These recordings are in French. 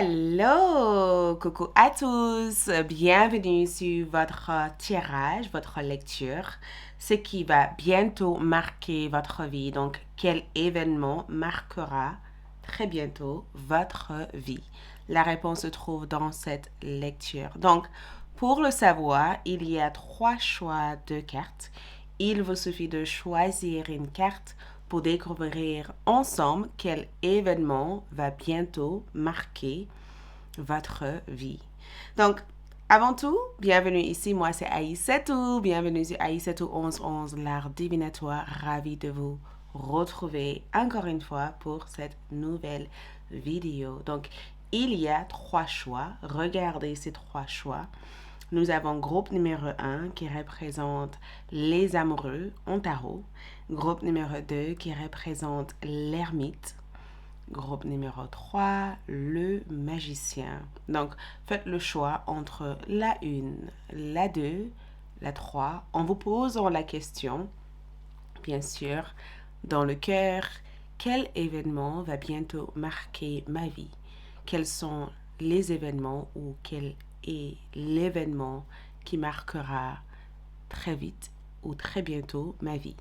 Hello! Coucou à tous! Bienvenue sur votre tirage, votre lecture, ce qui va bientôt marquer votre vie. Donc, quel événement marquera très bientôt votre vie? La réponse se trouve dans cette lecture. Donc, pour le savoir, il y a 3 choix de cartes. Il vous suffit de choisir une carte pour découvrir ensemble quel événement va bientôt marquer votre vie. Donc, avant tout, bienvenue ici. Moi, c'est Aïssatou. Bienvenue sur Aïssatou 1111, l'art divinatoire. Ravi de vous retrouver encore une fois pour cette nouvelle vidéo. Donc, il y a 3 choix. Regardez ces 3 choix. Nous avons groupe numéro 1 qui représente les amoureux en tarot. Groupe numéro 2 qui représente l'ermite. Groupe numéro 3, le magicien. Donc, faites le choix entre la 1, la 2, la 3, en vous posant la question, bien sûr, dans le cœur, quel événement va bientôt marquer ma vie? Quels sont les événements ou quel est l'événement qui marquera très vite ou très bientôt ma vie?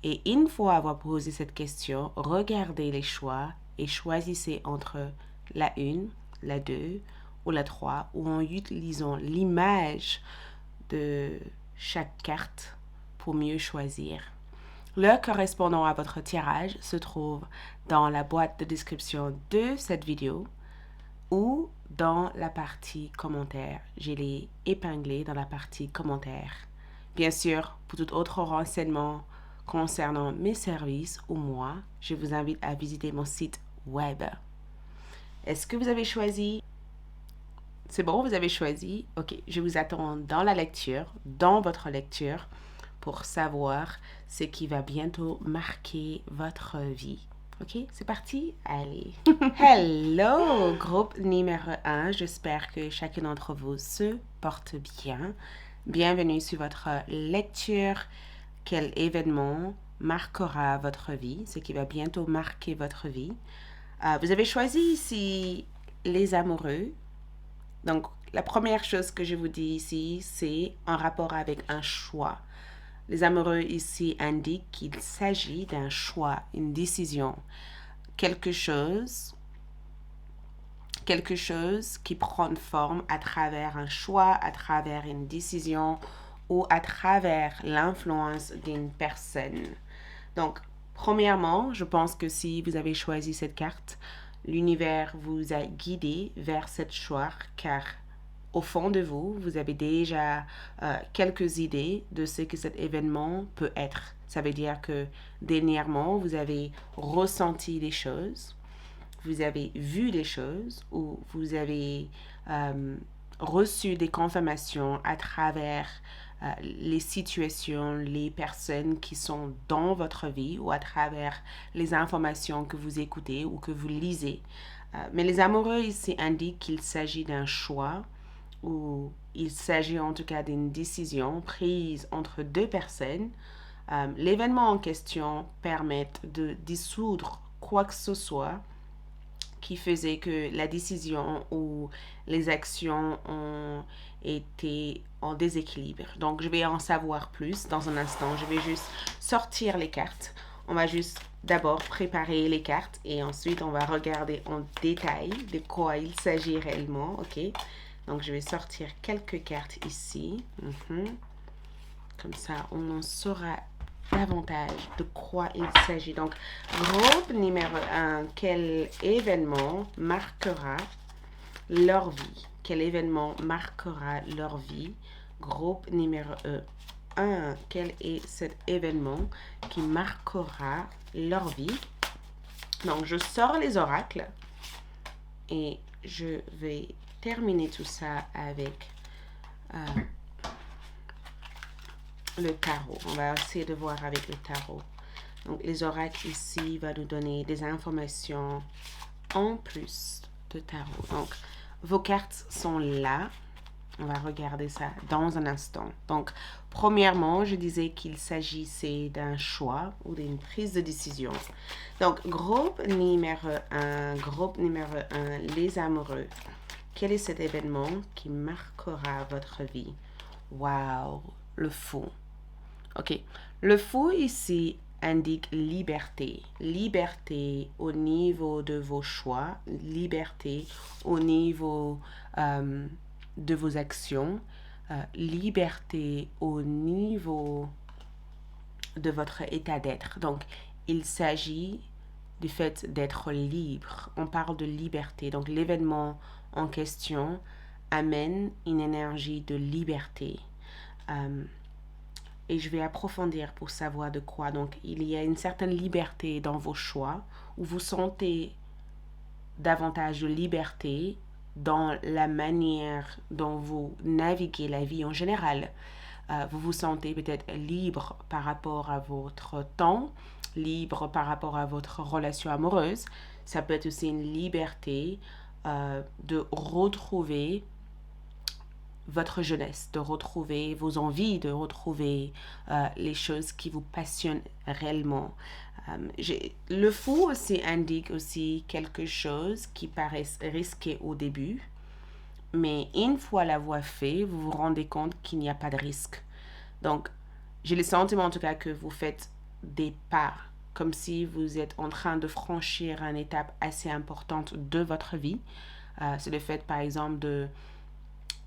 Et une fois avoir posé cette question, regardez les choix et choisissez entre la 1, la 2 ou la 3 ou en utilisant l'image de chaque carte pour mieux choisir. Le correspondant à votre tirage se trouve dans la boîte de description de cette vidéo ou dans la partie commentaires. Je l'ai épinglé dans la partie commentaires. Bien sûr, pour tout autre renseignement concernant mes services ou moi, je vous invite à visiter mon site web. Est-ce que vous avez choisi? C'est bon, vous avez choisi? Ok, je vous attends dans la lecture, dans votre lecture, pour savoir ce qui va bientôt marquer votre vie. Ok, c'est parti? Allez. Hello, groupe numéro 1. J'espère que chacun d'entre vous se porte bien. Bienvenue sur votre lecture. Quel événement marquera votre vie? Ce qui va bientôt marquer votre vie. Vous avez choisi ici les amoureux. Donc, la première chose que je vous dis ici, c'est en rapport avec un choix. Les amoureux ici indiquent qu'il s'agit d'un choix, une décision, quelque chose qui prend forme à travers un choix, à travers une décision ou à travers l'influence d'une personne. Donc, premièrement, je pense que si vous avez choisi cette carte, l'univers vous a guidé vers cette choix car au fond de vous, vous avez déjà quelques idées de ce que cet événement peut être. Ça veut dire que dernièrement, vous avez ressenti des choses, vous avez vu des choses ou vous avez reçu des confirmations à travers les situations, les personnes qui sont dans votre vie ou à travers les informations que vous écoutez ou que vous lisez. Mais les amoureux ici indiquent qu'il s'agit d'un choix ou il s'agit en tout cas d'une décision prise entre 2 personnes. L'événement en question permet de dissoudre quoi que ce soit qui faisait que la décision ou les actions ont été en déséquilibre. Donc, je vais en savoir plus dans un instant. Je vais juste sortir les cartes. On va juste d'abord préparer les cartes et ensuite on va regarder en détail de quoi il s'agit réellement. Ok? Donc, je vais sortir quelques cartes ici. Comme ça, on en saura davantage de quoi il s'agit. Donc, groupe numéro 1, quel événement marquera leur vie? Quel événement marquera leur vie? Groupe numéro 1, quel est cet événement qui marquera leur vie? Donc, je sors les oracles et je vais terminer tout ça avec le tarot. On va essayer de voir avec le tarot. Donc, les oracles ici vont nous donner des informations en plus de tarot. Donc, vos cartes sont là. On va regarder ça dans un instant. Donc, premièrement, je disais qu'il s'agissait d'un choix ou d'une prise de décision. Donc, groupe numéro un, les amoureux. Quel est cet événement qui marquera votre vie? Wow, le fou. Ok, le fou ici indique liberté. Liberté au niveau de vos choix, liberté au niveau de vos actions, liberté au niveau de votre état d'être. Donc, il s'agit du fait d'être libre. On parle de liberté. Donc, l'événement en question amène une énergie de liberté. Et je vais approfondir pour savoir de quoi. Donc, il y a une certaine liberté dans vos choix, où vous sentez davantage de liberté dans la manière dont vous naviguez la vie en général. Vous vous sentez peut-être libre par rapport à votre temps, libre par rapport à votre relation amoureuse. Ça peut être aussi une liberté de retrouver votre jeunesse, de retrouver vos envies, de retrouver les choses qui vous passionnent réellement. Le fou aussi indique aussi quelque chose qui paraît risqué au début, mais une fois la voie faite, vous vous rendez compte qu'il n'y a pas de risque. Donc, j'ai le sentiment en tout cas que vous faites des pas, comme si vous êtes en train de franchir une étape assez importante de votre vie. C'est le fait, par exemple,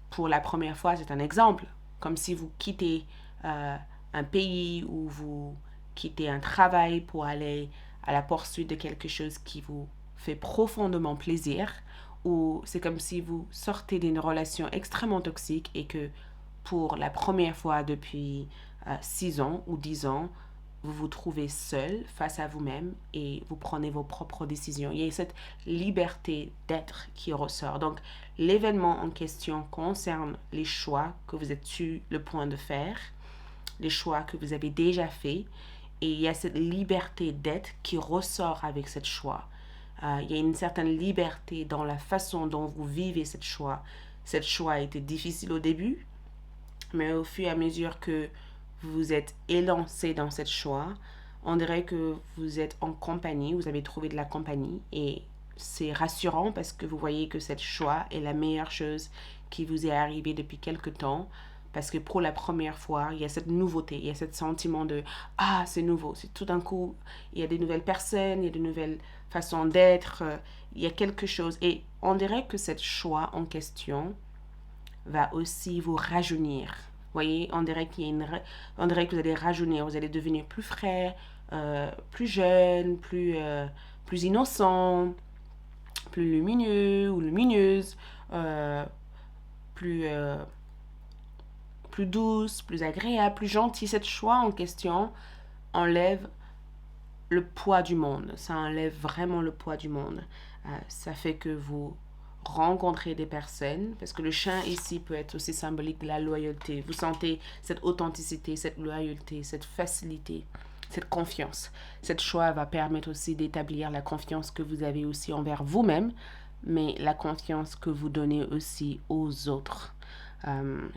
pour la première fois, c'est un exemple, comme si vous quittez un pays ou vous quittez un travail pour aller à la poursuite de quelque chose qui vous fait profondément plaisir, ou c'est comme si vous sortez d'une relation extrêmement toxique et que pour la première fois depuis 6 ans ou 10 ans, vous vous trouvez seul face à vous-même et vous prenez vos propres décisions. Il y a cette liberté d'être qui ressort. Donc, l'événement en question concerne les choix que vous êtes sur le point de faire, les choix que vous avez déjà faits, et il y a cette liberté d'être qui ressort avec ce choix. Il y a une certaine liberté dans la façon dont vous vivez ce choix. Ce choix a été difficile au début, mais au fur et à mesure que vous êtes élancé dans ce choix, on dirait que vous êtes en compagnie, vous avez trouvé de la compagnie et c'est rassurant parce que vous voyez que ce choix est la meilleure chose qui vous est arrivée depuis quelque temps parce que pour la première fois, il y a cette nouveauté, il y a ce sentiment de « Ah, c'est nouveau ». C'est tout d'un coup, il y a des nouvelles personnes, il y a de nouvelles façons d'être, il y a quelque chose. Et on dirait que ce choix en question va aussi vous rajeunir. Vous voyez, on dirait on dirait que vous allez rajeunir, vous allez devenir plus frais, plus jeune, plus innocent, plus lumineux ou lumineuse, plus, plus douce, plus agréable, plus gentille. Cette choix en question enlève le poids du monde. Ça enlève vraiment le poids du monde. Ça fait que vous rencontrez des personnes, parce que le chien ici peut être aussi symbolique de la loyauté. Vous sentez cette authenticité, cette loyauté, cette facilité, cette confiance. Cette choix va permettre aussi d'établir la confiance que vous avez aussi envers vous-même, mais la confiance que vous donnez aussi aux autres.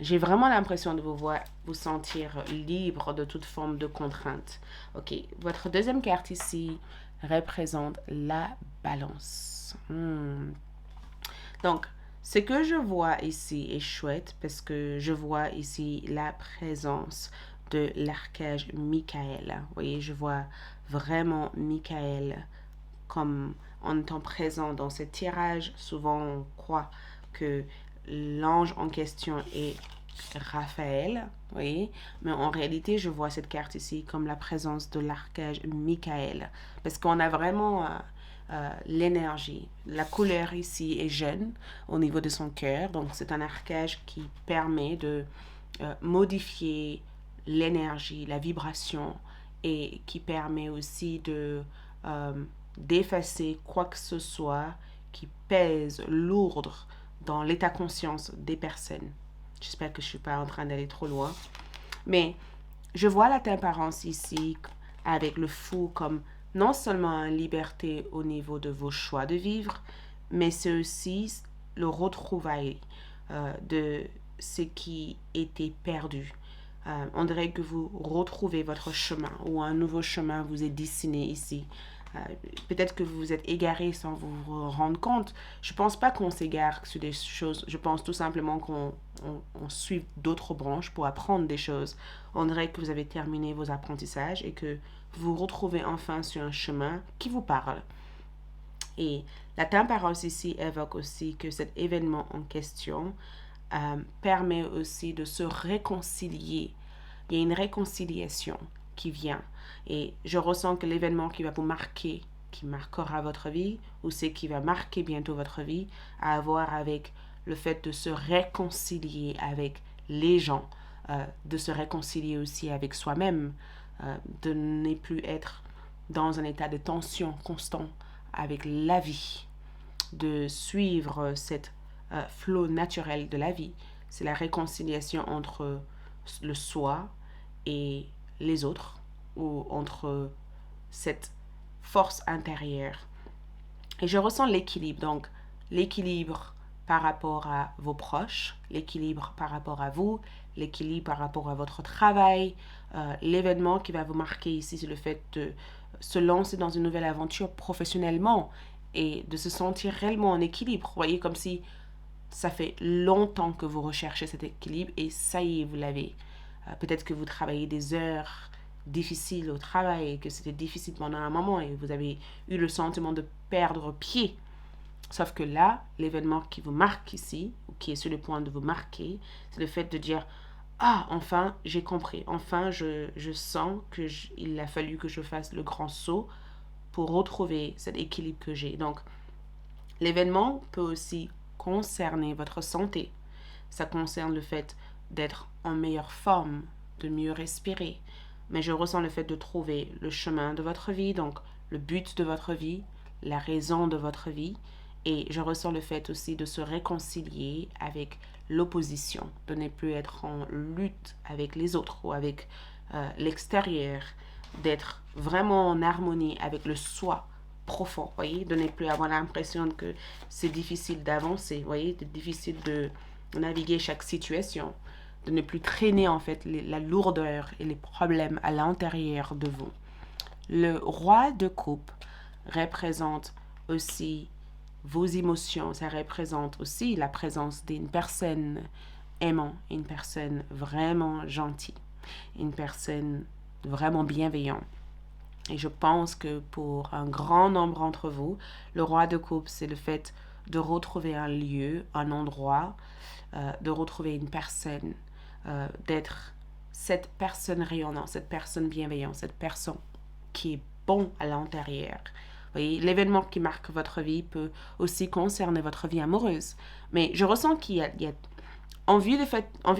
J'ai vraiment l'impression de vous sentir libre de toute forme de contrainte. Ok, votre deuxième carte ici représente la balance. Donc, ce que je vois ici est chouette parce que je vois ici la présence de l'archange Michael. Vous voyez, je vois vraiment Michael comme en étant présent dans ce tirage. Souvent, on croit que l'ange en question est Raphaël, vous voyez, mais en réalité, je vois cette carte ici comme la présence de l'archange Michael parce qu'on a vraiment l'énergie. La couleur ici est jeune au niveau de son cœur, donc c'est un archange qui permet de modifier l'énergie, la vibration et qui permet aussi de d'effacer quoi que ce soit qui pèse lourd dans l'état conscience des personnes. J'espère que je ne suis pas en train d'aller trop loin. Mais je vois la tempérance ici avec le fou comme non seulement une liberté au niveau de vos choix de vivre, mais c'est aussi le retrouvail de ce qui était perdu. On dirait que vous retrouvez votre chemin ou un nouveau chemin vous est dessiné ici. Peut-être que vous vous êtes égaré sans vous rendre compte. Je pense pas qu'on s'égare sur des choses. Je pense tout simplement qu'on suit d'autres branches pour apprendre des choses. On dirait que vous avez terminé vos apprentissages et que vous vous retrouvez enfin sur un chemin qui vous parle. Et la temperance ici évoque aussi que cet événement en question permet aussi de se réconcilier. Il y a une réconciliation qui vient. Et je ressens que l'événement qui va vous marquer, qui marquera votre vie, ou ce qui va marquer bientôt votre vie, a à voir avec le fait de se réconcilier avec les gens, de se réconcilier aussi avec soi-même, de ne plus être dans un état de tension constant avec la vie, de suivre cette flot naturel de la vie. C'est la réconciliation entre le soi et les autres, ou entre cette force intérieure. Et je ressens l'équilibre, donc l'équilibre par rapport à vos proches, l'équilibre par rapport à vous, l'équilibre par rapport à votre travail. L'événement qui va vous marquer ici, c'est le fait de se lancer dans une nouvelle aventure professionnellement et de se sentir réellement en équilibre. Vous voyez, comme si ça fait longtemps que vous recherchez cet équilibre et ça y est, vous l'avez. Peut-être que vous travaillez des heures difficiles au travail et que c'était difficile pendant un moment et vous avez eu le sentiment de perdre pied. Sauf que là, l'événement qui vous marque ici, ou qui est sur le point de vous marquer, c'est le fait de dire « Ah, enfin, j'ai compris. Enfin, je sens qu'il a fallu que je fasse le grand saut pour retrouver cet équilibre que j'ai. » Donc, l'événement peut aussi concerner votre santé. Ça concerne le fait d'être en meilleure forme, de mieux respirer. Mais je ressens le fait de trouver le chemin de votre vie, donc le but de votre vie, la raison de votre vie. Et je ressens le fait aussi de se réconcilier avec l'opposition, de ne plus être en lutte avec les autres ou avec l'extérieur, d'être vraiment en harmonie avec le soi profond, voyez, de ne plus avoir l'impression que c'est difficile d'avancer, voyez, c'est difficile de naviguer chaque situation, de ne plus traîner en fait la lourdeur et les problèmes à l'intérieur de vous. Le roi de coupe représente aussi vos émotions, ça représente aussi la présence d'une personne aimante, une personne vraiment gentille, une personne vraiment bienveillante. Et je pense que pour un grand nombre d'entre vous, le roi de coupe, c'est le fait de retrouver un lieu, un endroit, de retrouver une personne, d'être cette personne rayonnante, cette personne bienveillante, cette personne qui est bon à l'intérieur. Vous voyez, l'événement qui marque votre vie peut aussi concerner votre vie amoureuse. Mais je ressens qu'il y a en vue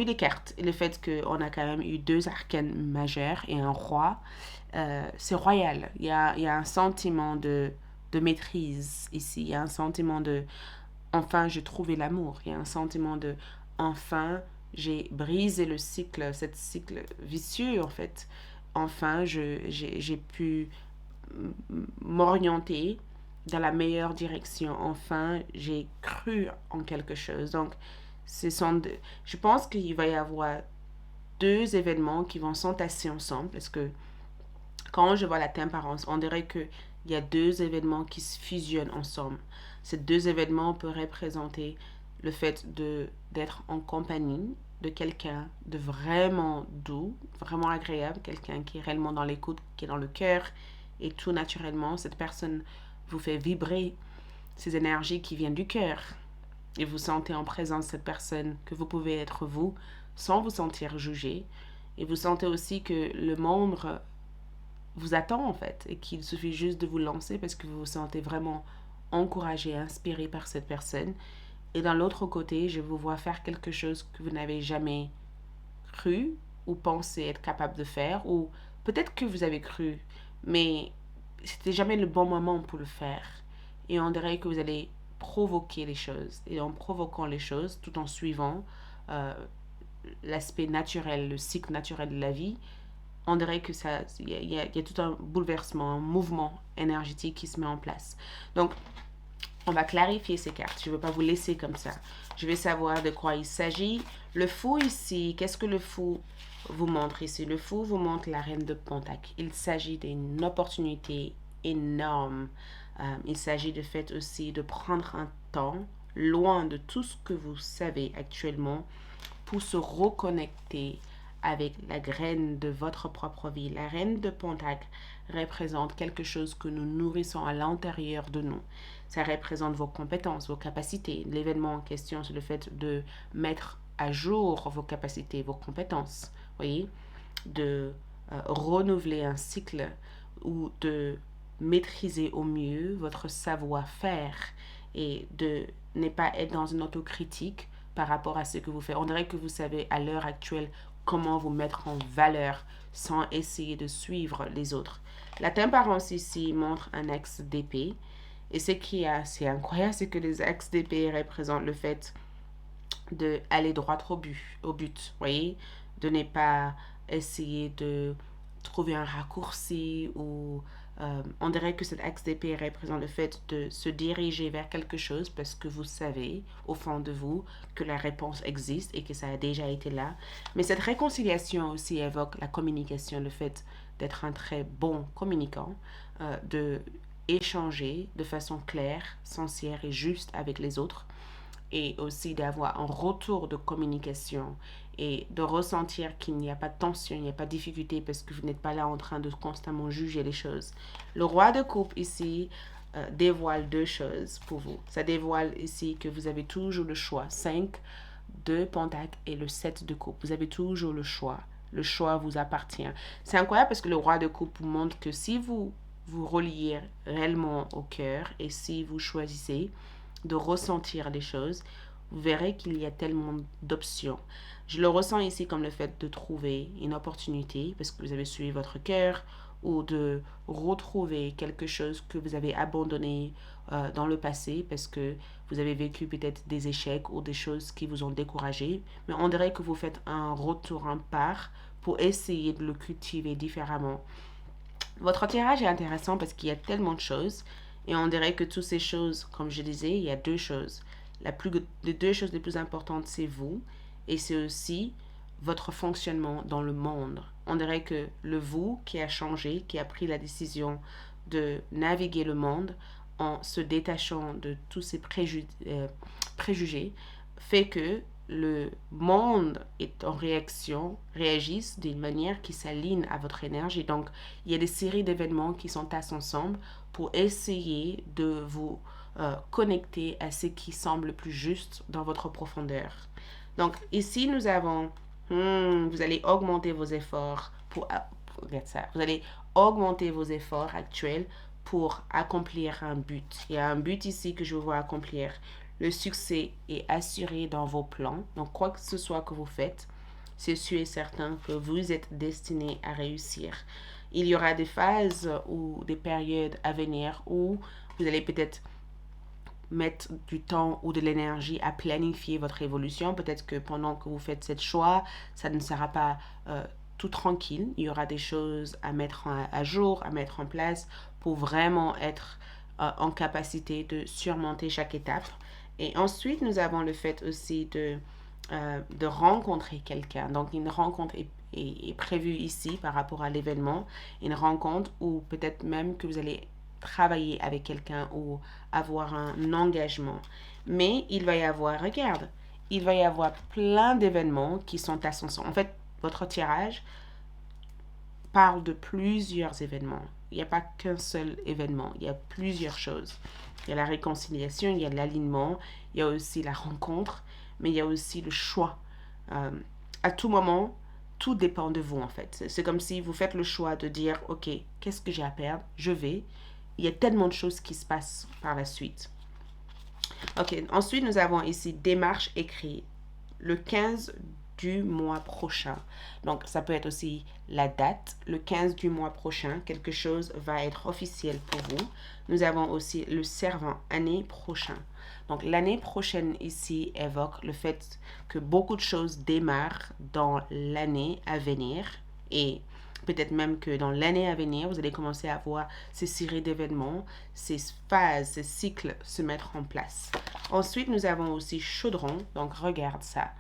des cartes et le fait qu'on a quand même eu 2 arcanes majeurs et un roi, c'est royal. Il y a un sentiment de maîtrise ici. Il y a un sentiment de enfin j'ai trouvé l'amour. Il y a un sentiment de enfin j'ai brisé le cycle, cette cycle vicieux en fait. Enfin j'ai pu m'orienter dans la meilleure direction. Enfin j'ai cru en quelque chose. Donc je pense qu'il va y avoir 2 événements qui vont s'entasser ensemble parce que quand je vois la temperance, on dirait qu'il y a 2 événements qui se fusionnent ensemble. Ces 2 événements peuvent représenter le fait d'être en compagnie de quelqu'un de vraiment doux, vraiment agréable, quelqu'un qui est réellement dans l'écoute, qui est dans le cœur, et tout naturellement, cette personne vous fait vibrer ces énergies qui viennent du cœur. Et vous sentez en présence de cette personne que vous pouvez être vous, sans vous sentir jugé. Et vous sentez aussi que le monde vous attend en fait, et qu'il suffit juste de vous lancer parce que vous vous sentez vraiment encouragé, inspiré par cette personne. Et d'un l'autre côté, je vous vois faire quelque chose que vous n'avez jamais cru ou pensé être capable de faire, ou peut-être que vous avez cru, mais c'était jamais le bon moment pour le faire. Et on dirait que vous allez provoquer les choses. Et en provoquant les choses, tout en suivant l'aspect naturel, le cycle naturel de la vie, on dirait que il y a tout un bouleversement, un mouvement énergétique qui se met en place. Donc, On va clarifier ces cartes. Je ne veux pas vous laisser comme ça. Je vais savoir de quoi il s'agit. Le fou ici, qu'est-ce que le fou vous montre ici? Le fou vous montre la reine de Pentacle. Il s'agit d'une opportunité énorme. Il s'agit de fait aussi de prendre un temps loin de tout ce que vous savez actuellement pour se reconnecter avec la graine de votre propre vie. La reine de Pentacle représente quelque chose que nous nourrissons à l'intérieur de nous. Ça représente vos compétences, vos capacités. L'événement en question, c'est le fait de mettre à jour vos capacités, vos compétences. Voyez, de renouveler un cycle ou de maîtriser au mieux votre savoir-faire et de ne pas être dans une autocritique par rapport à ce que vous faites. On dirait que vous savez à l'heure actuelle comment vous mettre en valeur sans essayer de suivre les autres. La tempérance ici montre un axe d'épée. Et ce qui est assez incroyable, c'est que les axes d'épée représentent le fait d'aller droit au but, voyez, de ne pas essayer de trouver un raccourci ou on dirait que cet axe d'épée représente le fait de se diriger vers quelque chose parce que vous savez au fond de vous que la réponse existe et que ça a déjà été là. Mais cette réconciliation aussi évoque la communication, le fait d'être un très bon communicant, de échanger de façon claire, sincère et juste avec les autres et aussi d'avoir un retour de communication et de ressentir qu'il n'y a pas de tension, il n'y a pas de difficulté parce que vous n'êtes pas là en train de constamment juger les choses. Le roi de coupe ici dévoile deux choses pour vous. Ça dévoile ici que vous avez toujours le choix. 5 de pentacle et le 7 de coupe. Vous avez toujours le choix. Le choix vous appartient. C'est incroyable parce que le roi de coupe vous montre que si vous vous reliez réellement au cœur et si vous choisissez de ressentir les choses, vous verrez qu'il y a tellement d'options. Je le ressens ici comme le fait de trouver une opportunité parce que vous avez suivi votre cœur ou de retrouver quelque chose que vous avez abandonné dans le passé parce que vous avez vécu peut-être des échecs ou des choses qui vous ont découragé. Mais on dirait que vous faites un retour en part pour essayer de le cultiver différemment. Votre tirage est intéressant parce qu'il y a tellement de choses et on dirait que toutes ces choses, comme je disais, il y a deux choses. Les deux choses les plus importantes, c'est vous et c'est aussi votre fonctionnement dans le monde. On dirait que le vous qui a changé, qui a pris la décision de naviguer le monde en se détachant de tous ces préjugés, fait que le monde est en réaction, réagisse d'une manière qui s'aligne à votre énergie. Donc, il y a des séries d'événements qui sont tassés ensemble pour essayer de vous connecter à ce qui semble le plus juste dans votre profondeur. Donc, ici, nous avons, vous allez augmenter vos efforts regarde ça, vous allez augmenter vos efforts actuels pour accomplir un but. Il y a un but ici que je veux accomplir. Le succès est assuré dans vos plans. Donc, quoi que ce soit que vous faites, c'est sûr et certain que vous êtes destiné à réussir. Il y aura des phases ou des périodes à venir où vous allez peut-être mettre du temps ou de l'énergie à planifier votre évolution. Peut-être que pendant que vous faites cette choix, ça ne sera pas tout tranquille. Il y aura des choses à mettre à jour, à mettre en place pour vraiment être en capacité de surmonter chaque étape. Et ensuite, nous avons le fait aussi de rencontrer quelqu'un. Donc, une rencontre est prévue ici par rapport à l'événement. Une rencontre où peut-être même que vous allez travailler avec quelqu'un ou avoir un engagement. Mais il va y avoir, regarde, il va y avoir plein d'événements qui sont à son sens. En fait, votre tirage parle de plusieurs événements. Il n'y a pas qu'un seul événement, il y a plusieurs choses. Il y a la réconciliation, il y a l'alignement, il y a aussi la rencontre, mais il y a aussi le choix. À tout moment, tout dépend de vous en fait. C'est comme si vous faites le choix de dire, ok, qu'est-ce que j'ai à perdre? Je vais. Il y a tellement de choses qui se passent par la suite. Ok, ensuite nous avons ici démarche écrite. Le 15 du mois prochain. Donc, ça peut être aussi la date, le 15 du mois prochain, quelque chose va être officiel pour vous. Nous avons aussi le servant, année prochaine. Donc, l'année prochaine ici évoque le fait que beaucoup de choses démarrent dans l'année à venir et Peut-être même que dans l'année à venir, vous allez commencer à voir ces séries d'événements, ces phases, ces cycles se mettre en place. Ensuite, nous avons aussi chaudron. Donc, regarde ça.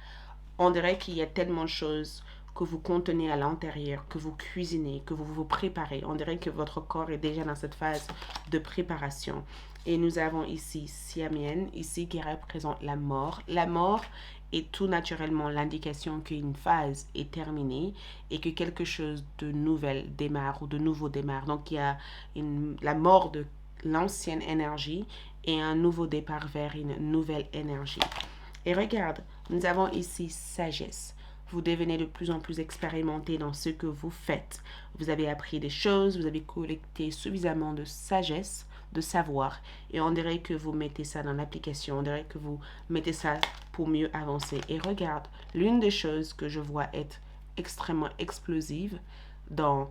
On dirait qu'il y a tellement de choses que vous contenez à l'intérieur, que vous cuisinez, que vous vous préparez. On dirait que votre corps est déjà dans cette phase de préparation. Et nous avons ici Siamien, ici qui représente la mort. La mort est tout naturellement l'indication qu'une phase est terminée et que quelque chose de nouvel démarre ou de nouveau démarre. Donc il y a la mort de l'ancienne énergie et un nouveau départ vers une nouvelle énergie. Et regarde, nous avons ici sagesse. Vous devenez de plus en plus expérimenté dans ce que vous faites. Vous avez appris des choses, vous avez collecté suffisamment de sagesse, de savoir. Et on dirait que vous mettez ça dans l'application, on dirait que vous mettez ça pour mieux avancer. Et regarde, l'une des choses que je vois être extrêmement explosive dans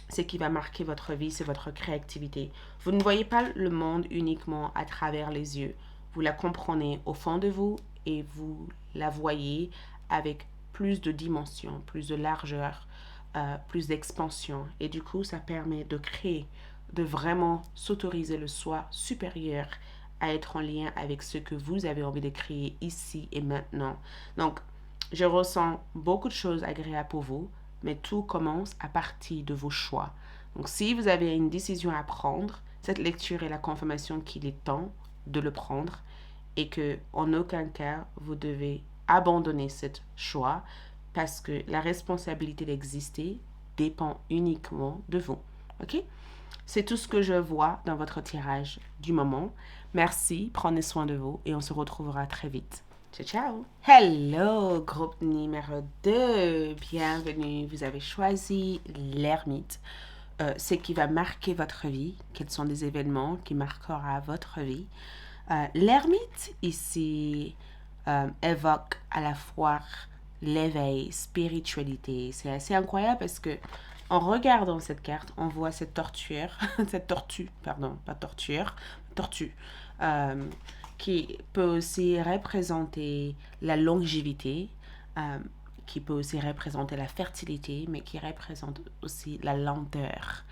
ce qui va marquer votre vie, c'est votre créativité. Vous ne voyez pas le monde uniquement à travers les yeux. Vous la comprenez au fond de vous et vous la voyez avec plus de dimension, plus de largeur, plus d'expansion. Et du coup, ça permet de créer, de vraiment s'autoriser le soi supérieur à être en lien avec ce que vous avez envie de créer ici et maintenant. Donc, je ressens beaucoup de choses agréables pour vous, mais tout commence à partir de vos choix. Donc, si vous avez une décision à prendre, cette lecture est la confirmation qu'il est temps de le prendre et que en aucun cas vous devez abandonner ce choix parce que la responsabilité d'exister dépend uniquement de vous. OK? C'est tout ce que je vois dans votre tirage du moment. Merci, prenez soin de vous et on se retrouvera très vite. Ciao, ciao! Hello, groupe numéro 2. Bienvenue. Vous avez choisi l'ermite. Ce qui va marquer votre vie. Quels sont les événements qui marquera votre vie? L'ermite ici évoque à la fois l'éveil, spiritualité. C'est assez incroyable parce que en regardant cette carte, on voit cette tortue, qui peut aussi représenter la longévité, qui peut aussi représenter la fertilité, mais qui représente aussi la lenteur,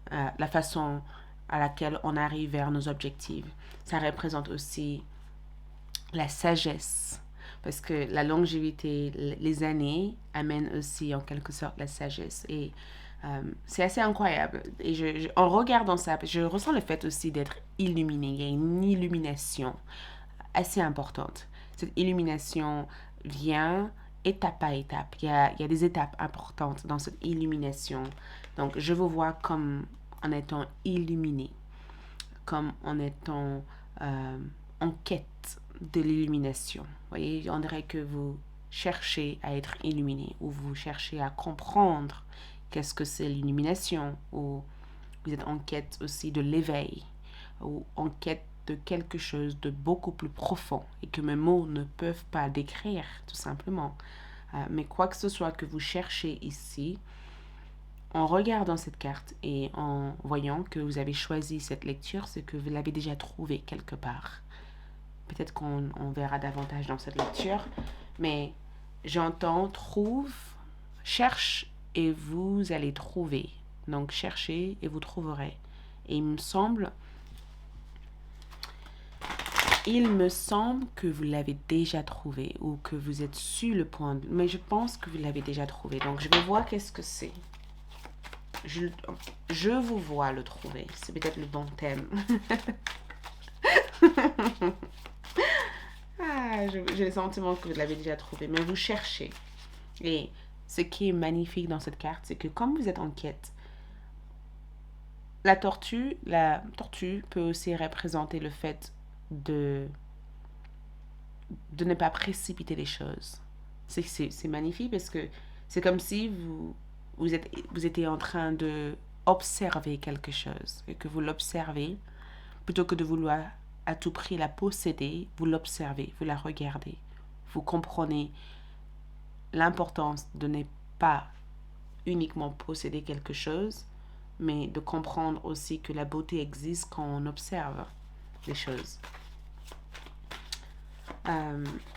la façon à laquelle on arrive vers nos objectifs. Ça représente aussi la sagesse, parce que la longévité, les années amènent aussi en quelque sorte la sagesse. Et c'est assez incroyable. Et en regardant ça, je ressens le fait aussi d'être illuminé. Il y a une illumination assez importante. Cette illumination vient étape par étape. Il y a des étapes importantes dans cette illumination. Donc, je vous vois comme en étant illuminé, comme en étant en quête de l'illumination. Vous voyez, on dirait que vous cherchez à être illuminé ou vous cherchez à comprendre qu'est-ce que c'est l'illumination, ou vous êtes en quête aussi de l'éveil ou en quête de quelque chose de beaucoup plus profond et que mes mots ne peuvent pas décrire tout simplement. Mais quoi que ce soit que vous cherchez ici, en regardant cette carte et en voyant que vous avez choisi cette lecture, c'est que vous l'avez déjà trouvé quelque part. Peut-être qu'on verra davantage dans cette lecture, mais j'entends trouve, cherche et vous allez trouver. Donc cherchez et vous trouverez. Et il me semble que vous l'avez déjà trouvé ou que vous êtes sur le point de... Mais je pense que vous l'avez déjà trouvé. Donc je vais voir qu'est-ce que c'est. Je vous vois le trouver. C'est peut-être le bon thème. J'ai le sentiment que vous l'avez déjà trouvé, mais vous cherchez. Et ce qui est magnifique dans cette carte, c'est que comme vous êtes en quête, la tortue peut aussi représenter le fait de ne pas précipiter les choses. C'est magnifique parce que c'est comme si vous étiez en train de observer quelque chose et que vous l'observez plutôt que de vouloir à tout prix la posséder, vous l'observez, vous la regardez, vous comprenez l'importance de ne pas uniquement posséder quelque chose, mais de comprendre aussi que la beauté existe quand on observe les choses.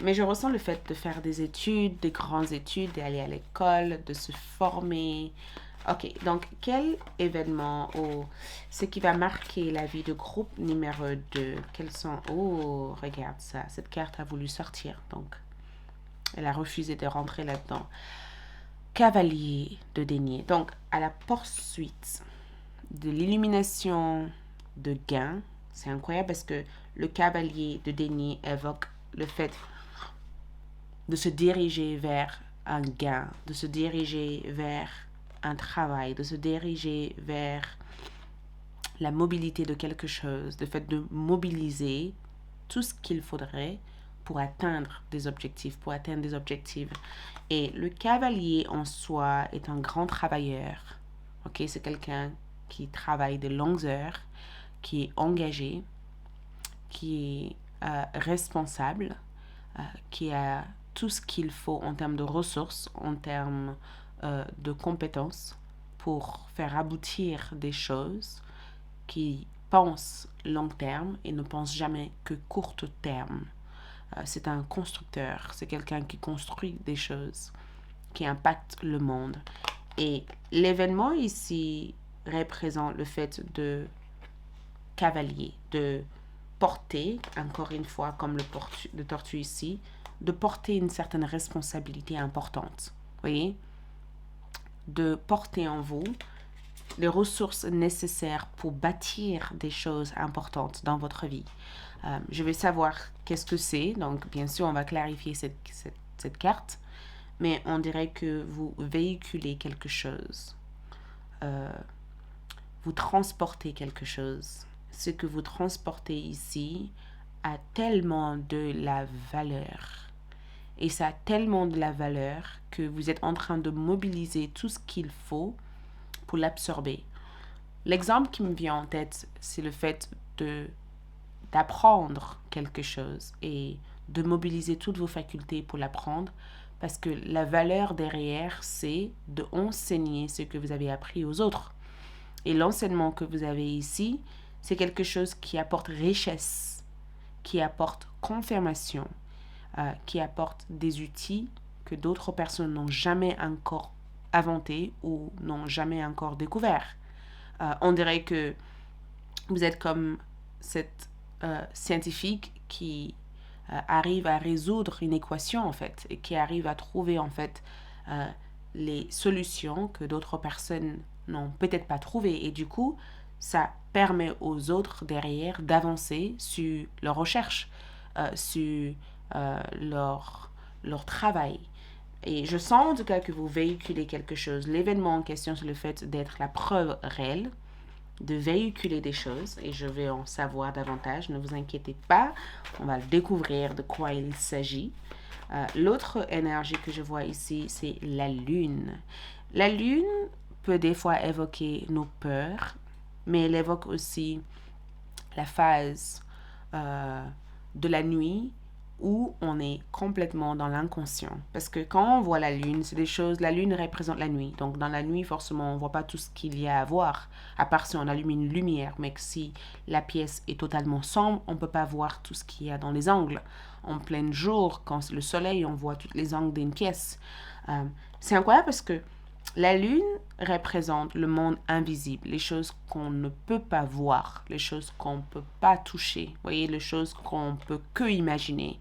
Mais je ressens le fait de faire des études, des grandes études, d'aller à l'école, de se former, Ok, donc quel événement ou ce qui va marquer la vie de groupe numéro 2? Quels sont... Oh, regarde ça, cette carte a voulu sortir, donc elle a refusé de rentrer là-dedans. Cavalier de denier, donc à la poursuite de l'illumination de gain. C'est incroyable parce que le cavalier de denier évoque le fait de se diriger vers un gain, de se diriger vers un travail, de se diriger vers la mobilité de quelque chose, le fait de mobiliser tout ce qu'il faudrait pour atteindre des objectifs, Et le cavalier en soi est un grand travailleur. Ok, c'est quelqu'un qui travaille de longues heures, qui est engagé, qui est responsable, qui a tout ce qu'il faut en termes de ressources, en termes de compétences pour faire aboutir des choses, qui pense long terme et ne pense jamais que court terme. C'est un constructeur, c'est quelqu'un qui construit des choses, qui impactent le monde. Et l'événement ici représente le fait de cavalier, de porter, encore une fois, comme le tortue ici, de porter une certaine responsabilité importante. Voyez? De porter en vous les ressources nécessaires pour bâtir des choses importantes dans votre vie. Je vais savoir qu'est-ce que c'est. Donc, bien sûr, on va clarifier cette carte. Mais on dirait que vous véhiculez quelque chose. Vous transportez quelque chose. Ce que vous transportez ici a tellement de la valeur. Et ça a tellement de la valeur que vous êtes en train de mobiliser tout ce qu'il faut pour l'absorber. L'exemple qui me vient en tête, c'est le fait d'apprendre quelque chose et de mobiliser toutes vos facultés pour l'apprendre, parce que la valeur derrière, c'est d'enseigner ce que vous avez appris aux autres. Et l'enseignement que vous avez ici, c'est quelque chose qui apporte richesse, qui apporte confirmation, qui apporte des outils que d'autres personnes n'ont jamais encore inventés ou n'ont jamais encore découvert. On dirait que vous êtes comme cette scientifique qui arrive à résoudre une équation en fait et qui arrive à trouver en fait les solutions que d'autres personnes n'ont peut-être pas trouvées, et du coup ça permet aux autres derrière d'avancer sur leur recherche, sur leur travail. Et je sens en tout cas que vous véhiculez quelque chose. L'événement en question, c'est le fait d'être la preuve réelle, de véhiculer des choses, et je vais en savoir davantage. Ne vous inquiétez pas, on va le découvrir de quoi il s'agit. L'autre énergie que je vois ici, c'est la lune. La lune peut des fois évoquer nos peurs, mais elle évoque aussi la phase de la nuit où on est complètement dans l'inconscient. Parce que quand on voit la lune, c'est des choses... La lune représente la nuit. Donc dans la nuit, forcément, on ne voit pas tout ce qu'il y a à voir, à part si on allume une lumière. Mais que si la pièce est totalement sombre, on ne peut pas voir tout ce qu'il y a dans les angles. En plein jour, quand c'est le soleil, on voit tous les angles d'une pièce. C'est incroyable parce que la lune représente le monde invisible, les choses qu'on ne peut pas voir, les choses qu'on ne peut pas toucher, vous voyez, les choses qu'on peut que imaginer,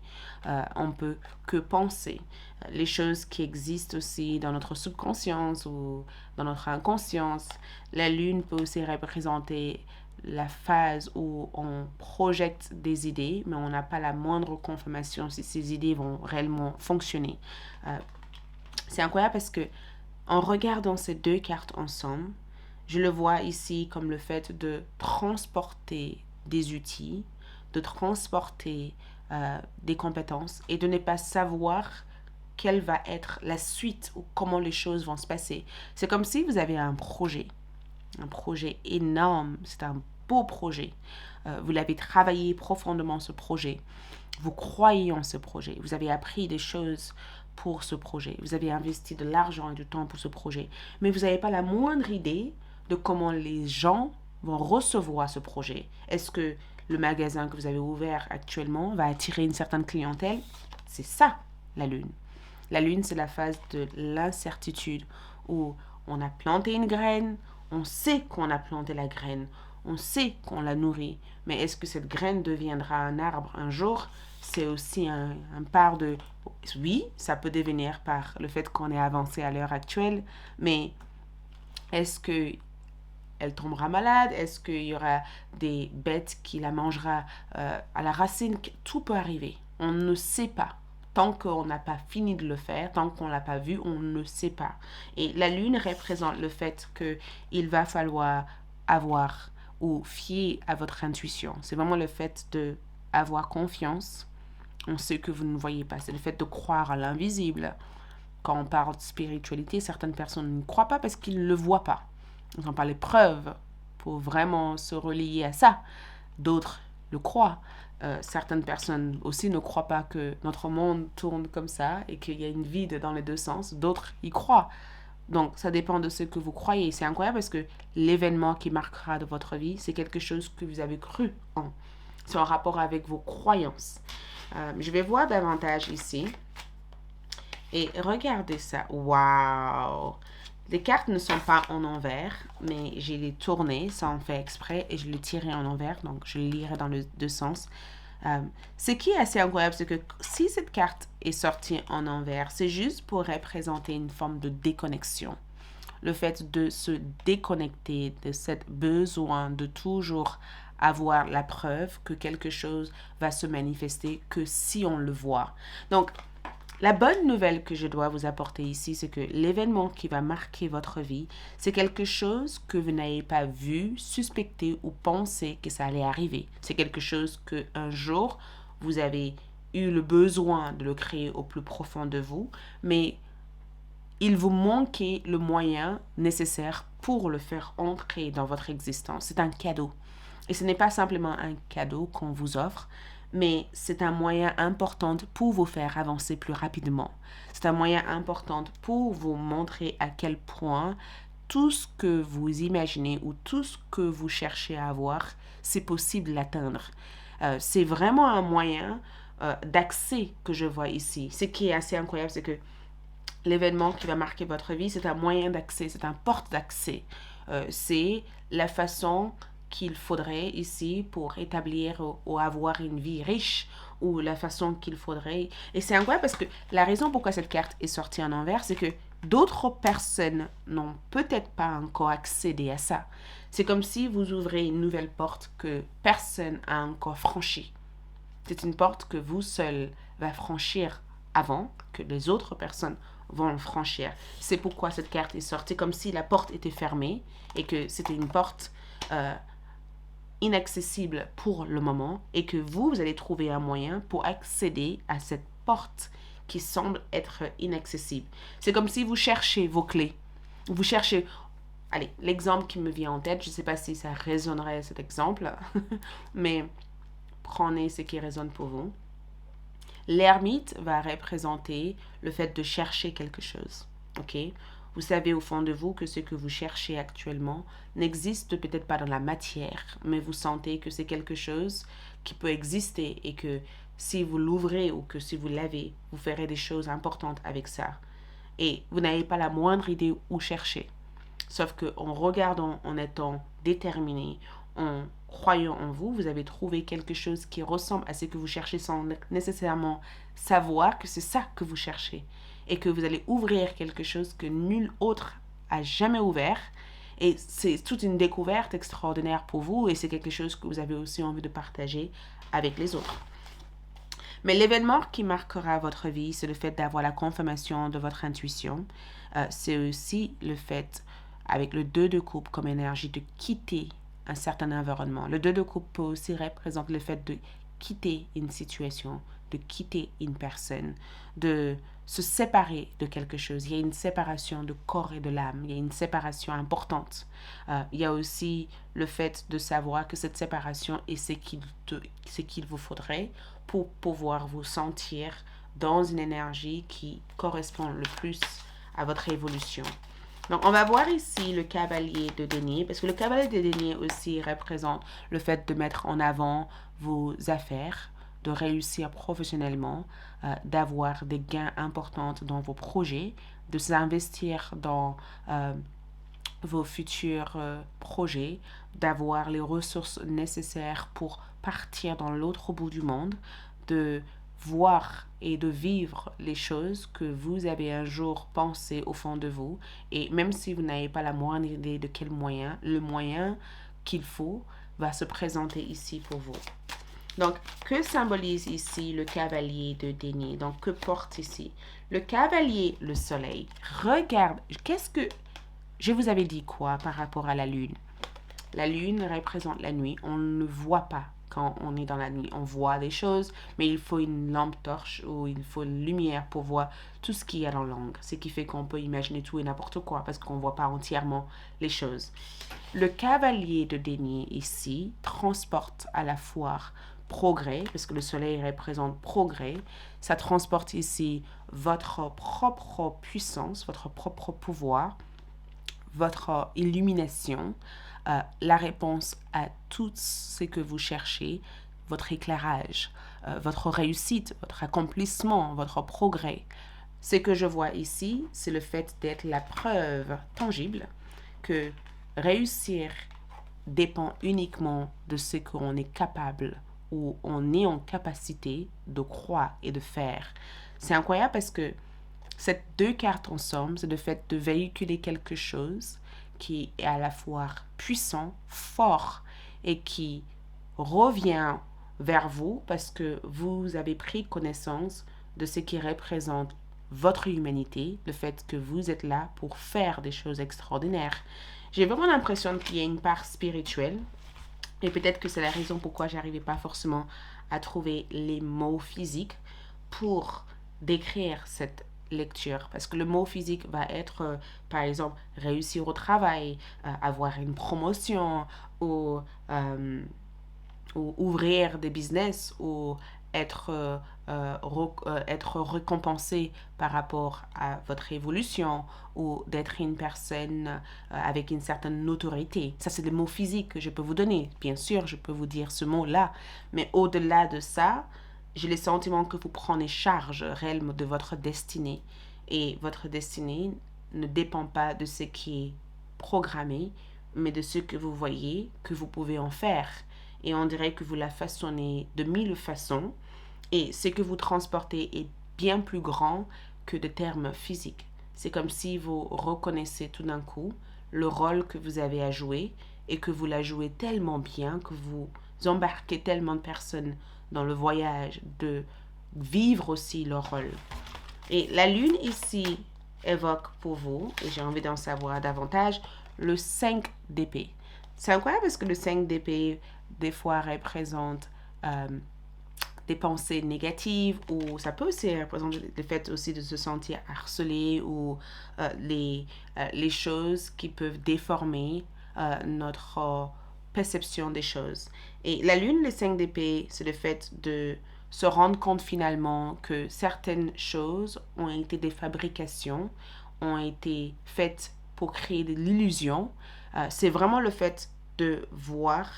on peut que penser, les choses qui existent aussi dans notre subconscience ou dans notre inconscience. La lune peut aussi représenter la phase où on projette des idées, mais on n'a pas la moindre confirmation si ces idées vont réellement fonctionner. C'est incroyable parce que en regardant ces deux cartes ensemble, je le vois ici comme le fait de transporter des outils, de transporter des compétences et de ne pas savoir quelle va être la suite ou comment les choses vont se passer. C'est comme si vous avez un projet énorme, c'est un beau projet. Vous l'avez travaillé profondément, ce projet. Vous croyez en ce projet. Vous avez appris des choses pour ce projet. Vous avez investi de l'argent et du temps pour ce projet. Mais vous n'avez pas la moindre idée de comment les gens vont recevoir ce projet. Est-ce que le magasin que vous avez ouvert actuellement va attirer une certaine clientèle? C'est ça, la lune. La lune, c'est la phase de l'incertitude où On a planté une graine, on sait qu'on a planté la graine, on sait qu'on l'a nourrie, mais est-ce que cette graine deviendra un arbre un jour? C'est aussi un part de... Oui, ça peut devenir par le fait qu'on est avancé à l'heure actuelle, mais est-ce que elle tombera malade? Est-ce qu'il y aura des bêtes qui la mangera à la racine? Tout peut arriver. On ne sait pas. Tant qu'on n'a pas fini de le faire, tant qu'on ne l'a pas vu, on ne sait pas. Et la lune représente le fait qu'il va falloir avoir ou fier à votre intuition. C'est vraiment le fait d'avoir confiance en ce que vous ne voyez pas. C'est le fait de croire à l'invisible. Quand on parle de spiritualité, certaines personnes ne croient pas parce qu'ils ne le voient pas. Ils n'ont pas les preuves pour vraiment se relier à ça. D'autres le croient. Certaines personnes aussi ne croient pas que notre monde tourne comme ça et qu'il y a une vide dans les deux sens. D'autres y croient. Donc, ça dépend de ce que vous croyez. C'est incroyable parce que l'événement qui marquera de votre vie, c'est quelque chose que vous avez cru en. C'est en rapport avec vos croyances. Je vais voir davantage ici. Et regardez ça. Waouh! Les cartes ne sont pas en envers, mais j'ai les tournées sans faire exprès et je les tirerai en envers, donc je les lirai dans les deux sens. Ce qui est assez incroyable, c'est que si cette carte est sortie en envers, c'est juste pour représenter une forme de déconnexion. Le fait de se déconnecter de ce besoin de toujours avoir la preuve que quelque chose va se manifester que si on le voit. Donc, la bonne nouvelle que je dois vous apporter ici, c'est que l'événement qui va marquer votre vie, c'est quelque chose que vous n'avez pas vu, suspecté ou pensé que ça allait arriver. C'est quelque chose que un jour, vous avez eu le besoin de le créer au plus profond de vous, mais il vous manquait le moyen nécessaire pour le faire entrer dans votre existence. C'est un cadeau. Et ce n'est pas simplement un cadeau qu'on vous offre, mais c'est un moyen important pour vous faire avancer plus rapidement. C'est un moyen important pour vous montrer à quel point tout ce que vous imaginez ou tout ce que vous cherchez à avoir, c'est possible d'atteindre. C'est vraiment un moyen d'accès que je vois ici. Ce qui est assez incroyable, c'est que l'événement qui va marquer votre vie, c'est un moyen d'accès, c'est un porte d'accès. C'est la façon qu'il faudrait ici pour établir ou avoir une vie riche ou la façon qu'il faudrait. Et c'est incroyable parce que la raison pourquoi cette carte est sortie en envers, c'est que d'autres personnes n'ont peut-être pas encore accédé à ça. C'est comme si vous ouvrez une nouvelle porte que personne n'a encore franchie. C'est une porte que vous seul va franchir avant que les autres personnes vont le franchir. C'est pourquoi cette carte est sortie comme si la porte était fermée et que c'était une porte inaccessible pour le moment et que vous allez trouver un moyen pour accéder à cette porte qui semble être inaccessible. C'est comme si vous cherchez vos clés. Vous cherchez... Allez, l'exemple qui me vient en tête, je ne sais pas si ça résonnerait cet exemple, mais prenez ce qui résonne pour vous. L'ermite va représenter le fait de chercher quelque chose. Ok? Vous savez au fond de vous que ce que vous cherchez actuellement n'existe peut-être pas dans la matière, mais vous sentez que c'est quelque chose qui peut exister et que si vous l'ouvrez ou que si vous l'avez, vous ferez des choses importantes avec ça. Et vous n'avez pas la moindre idée où chercher. Sauf qu'en regardant, en étant déterminé, en croyant en vous, vous avez trouvé quelque chose qui ressemble à ce que vous cherchez sans nécessairement savoir que c'est ça que vous cherchez. Et que vous allez ouvrir quelque chose que nul autre a jamais ouvert. Et c'est toute une découverte extraordinaire pour vous et c'est quelque chose que vous avez aussi envie de partager avec les autres. Mais l'événement qui marquera votre vie, c'est le fait d'avoir la confirmation de votre intuition. C'est aussi le fait, avec le 2 de coupe comme énergie, de quitter un certain environnement. Le 2 de coupe peut aussi représenter le fait de quitter une situation, de quitter une personne, de se séparer de quelque chose. Il y a une séparation de corps et de l'âme. Il y a une séparation importante. Il y a aussi le fait de savoir que cette séparation est ce qu'il vous faudrait pour pouvoir vous sentir dans une énergie qui correspond le plus à votre évolution. Donc, on va voir ici le cavalier de denier, parce que le cavalier de denier aussi représente le fait de mettre en avant vos affaires, de réussir professionnellement, d'avoir des gains importants dans vos projets, de s'investir dans vos futurs projets, d'avoir les ressources nécessaires pour partir dans l'autre bout du monde, de voir et de vivre les choses que vous avez un jour pensé au fond de vous. Et même si vous n'avez pas la moindre idée de quel moyen, le moyen qu'il faut va se présenter ici pour vous. Donc, que symbolise ici le cavalier de denier? Donc, que porte ici? Le cavalier, le soleil. Regarde, je vous avais dit quoi par rapport à la lune? La lune représente la nuit. On ne voit pas quand on est dans la nuit. On voit des choses, mais il faut une lampe torche ou il faut une lumière pour voir tout ce qu'il y a dans l'angle. Ce qui fait qu'on peut imaginer tout et n'importe quoi parce qu'on ne voit pas entièrement les choses. Le cavalier de denier ici transporte à la fois progrès, parce que le soleil représente progrès. Ça transporte ici votre propre puissance, votre propre pouvoir, votre illumination, la réponse à tout ce que vous cherchez, votre éclairage, votre réussite, votre accomplissement, votre progrès. Ce que je vois ici, c'est le fait d'être la preuve tangible que réussir dépend uniquement de ce qu'on est capable ou on est en capacité de croire et de faire. C'est incroyable parce que ces deux cartes ensemble, c'est le fait de véhiculer quelque chose qui est à la fois puissant, fort et qui revient vers vous parce que vous avez pris connaissance de ce qui représente votre humanité, le fait que vous êtes là pour faire des choses extraordinaires. J'ai vraiment l'impression qu'il y a une part spirituelle et peut-être que c'est la raison pourquoi j'arrivais pas forcément à trouver les mots physiques pour décrire cette lecture. Parce que le mot physique va être, par exemple, réussir au travail, avoir une promotion ou ouvrir des business ou être, être récompensé par rapport à votre évolution ou d'être une personne avec une certaine notoriété. Ça, c'est des mots physiques que je peux vous donner. Bien sûr, je peux vous dire ce mot-là. Mais au-delà de ça, j'ai le sentiment que vous prenez charge réellement de votre destinée. Et votre destinée ne dépend pas de ce qui est programmé, mais de ce que vous voyez, que vous pouvez en faire. Et on dirait que vous la façonnez de mille façons. Et ce que vous transportez est bien plus grand que de termes physiques. C'est comme si vous reconnaissez tout d'un coup le rôle que vous avez à jouer et que vous la jouez tellement bien que vous embarquez tellement de personnes dans le voyage de vivre aussi leur rôle. Et la lune ici évoque pour vous, et j'ai envie d'en savoir davantage, le 5 d'épée. C'est incroyable parce que le 5 d'épée, des fois, représente des pensées négatives ou ça peut aussi représenter le fait aussi de se sentir harcelé ou les choses qui peuvent déformer notre perception des choses. Et la lune, le 5 d'épée, c'est le fait de se rendre compte finalement que certaines choses ont été des fabrications, ont été faites pour créer de l'illusion. C'est vraiment le fait de voir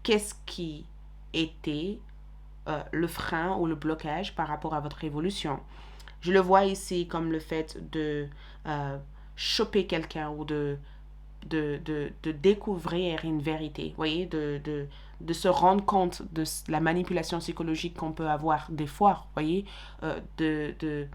qu'est-ce qui était le frein ou le blocage par rapport à votre évolution. Je le vois ici comme le fait de choper quelqu'un ou de découvrir une vérité, voyez, de se rendre compte de la manipulation psychologique qu'on peut avoir des fois, voyez, de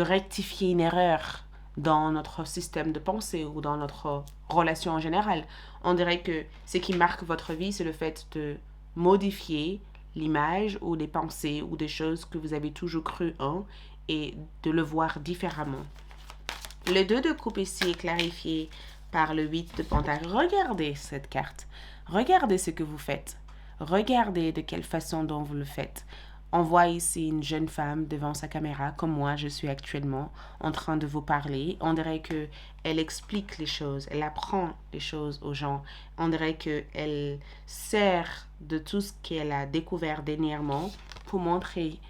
rectifier une erreur dans notre système de pensée ou dans notre relation en général. On dirait que ce qui marque votre vie, c'est le fait de modifier l'image ou des pensées ou des choses que vous avez toujours cru en et de le voir différemment. Le 2 de coupe ici est clarifié par le 8 de pentacle. Regardez cette carte. Regardez ce que vous faites. Regardez de quelle façon dont vous le faites. On voit ici une jeune femme devant sa caméra, comme moi je suis actuellement, en train de vous parler. On dirait qu'elle explique les choses, elle apprend les choses aux gens. On dirait qu'elle sert de tout ce qu'elle a découvert dernièrement pour montrer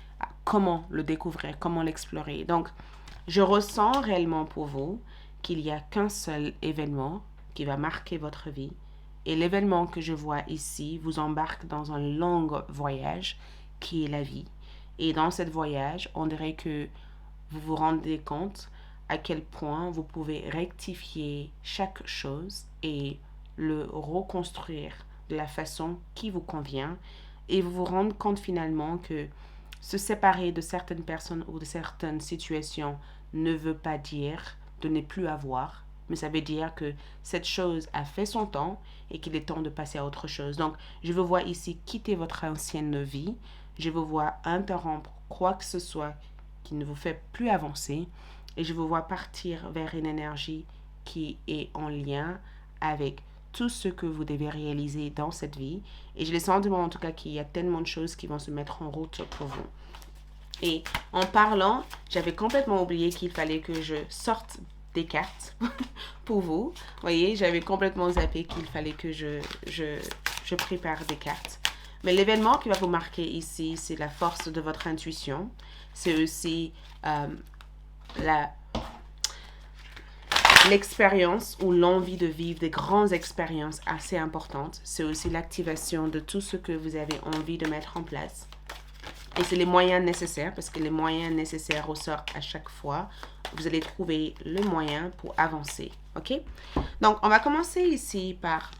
comment le découvrir, comment l'explorer. Donc, je ressens réellement pour vous qu'il n'y a qu'un seul événement qui va marquer votre vie. Et l'événement que je vois ici vous embarque dans un long voyage qui est la vie. Et dans ce voyage, on dirait que vous vous rendez compte à quel point vous pouvez rectifier chaque chose et le reconstruire de la façon qui vous convient et vous vous rendre compte finalement que se séparer de certaines personnes ou de certaines situations ne veut pas dire de ne plus avoir, mais ça veut dire que cette chose a fait son temps et qu'il est temps de passer à autre chose. Donc, je vous vois ici quitter votre ancienne vie, je vous vois interrompre quoi que ce soit qui ne vous fait plus avancer et je vous vois partir vers une énergie qui est en lien avec tout ce que vous devez réaliser dans cette vie. Et j'ai le sentiment en tout cas qu'il y a tellement de choses qui vont se mettre en route pour vous. Et en parlant, j'avais complètement oublié qu'il fallait que je sorte des cartes pour vous. Vous voyez, j'avais complètement zappé qu'il fallait que je prépare des cartes. Mais l'événement qui va vous marquer ici, c'est la force de votre intuition. C'est aussi l'expérience ou l'envie de vivre des grandes expériences assez importantes. C'est aussi l'activation de tout ce que vous avez envie de mettre en place. Et c'est les moyens nécessaires, parce que les moyens nécessaires ressortent à chaque fois. Vous allez trouver le moyen pour avancer. OK? Donc, on va commencer ici par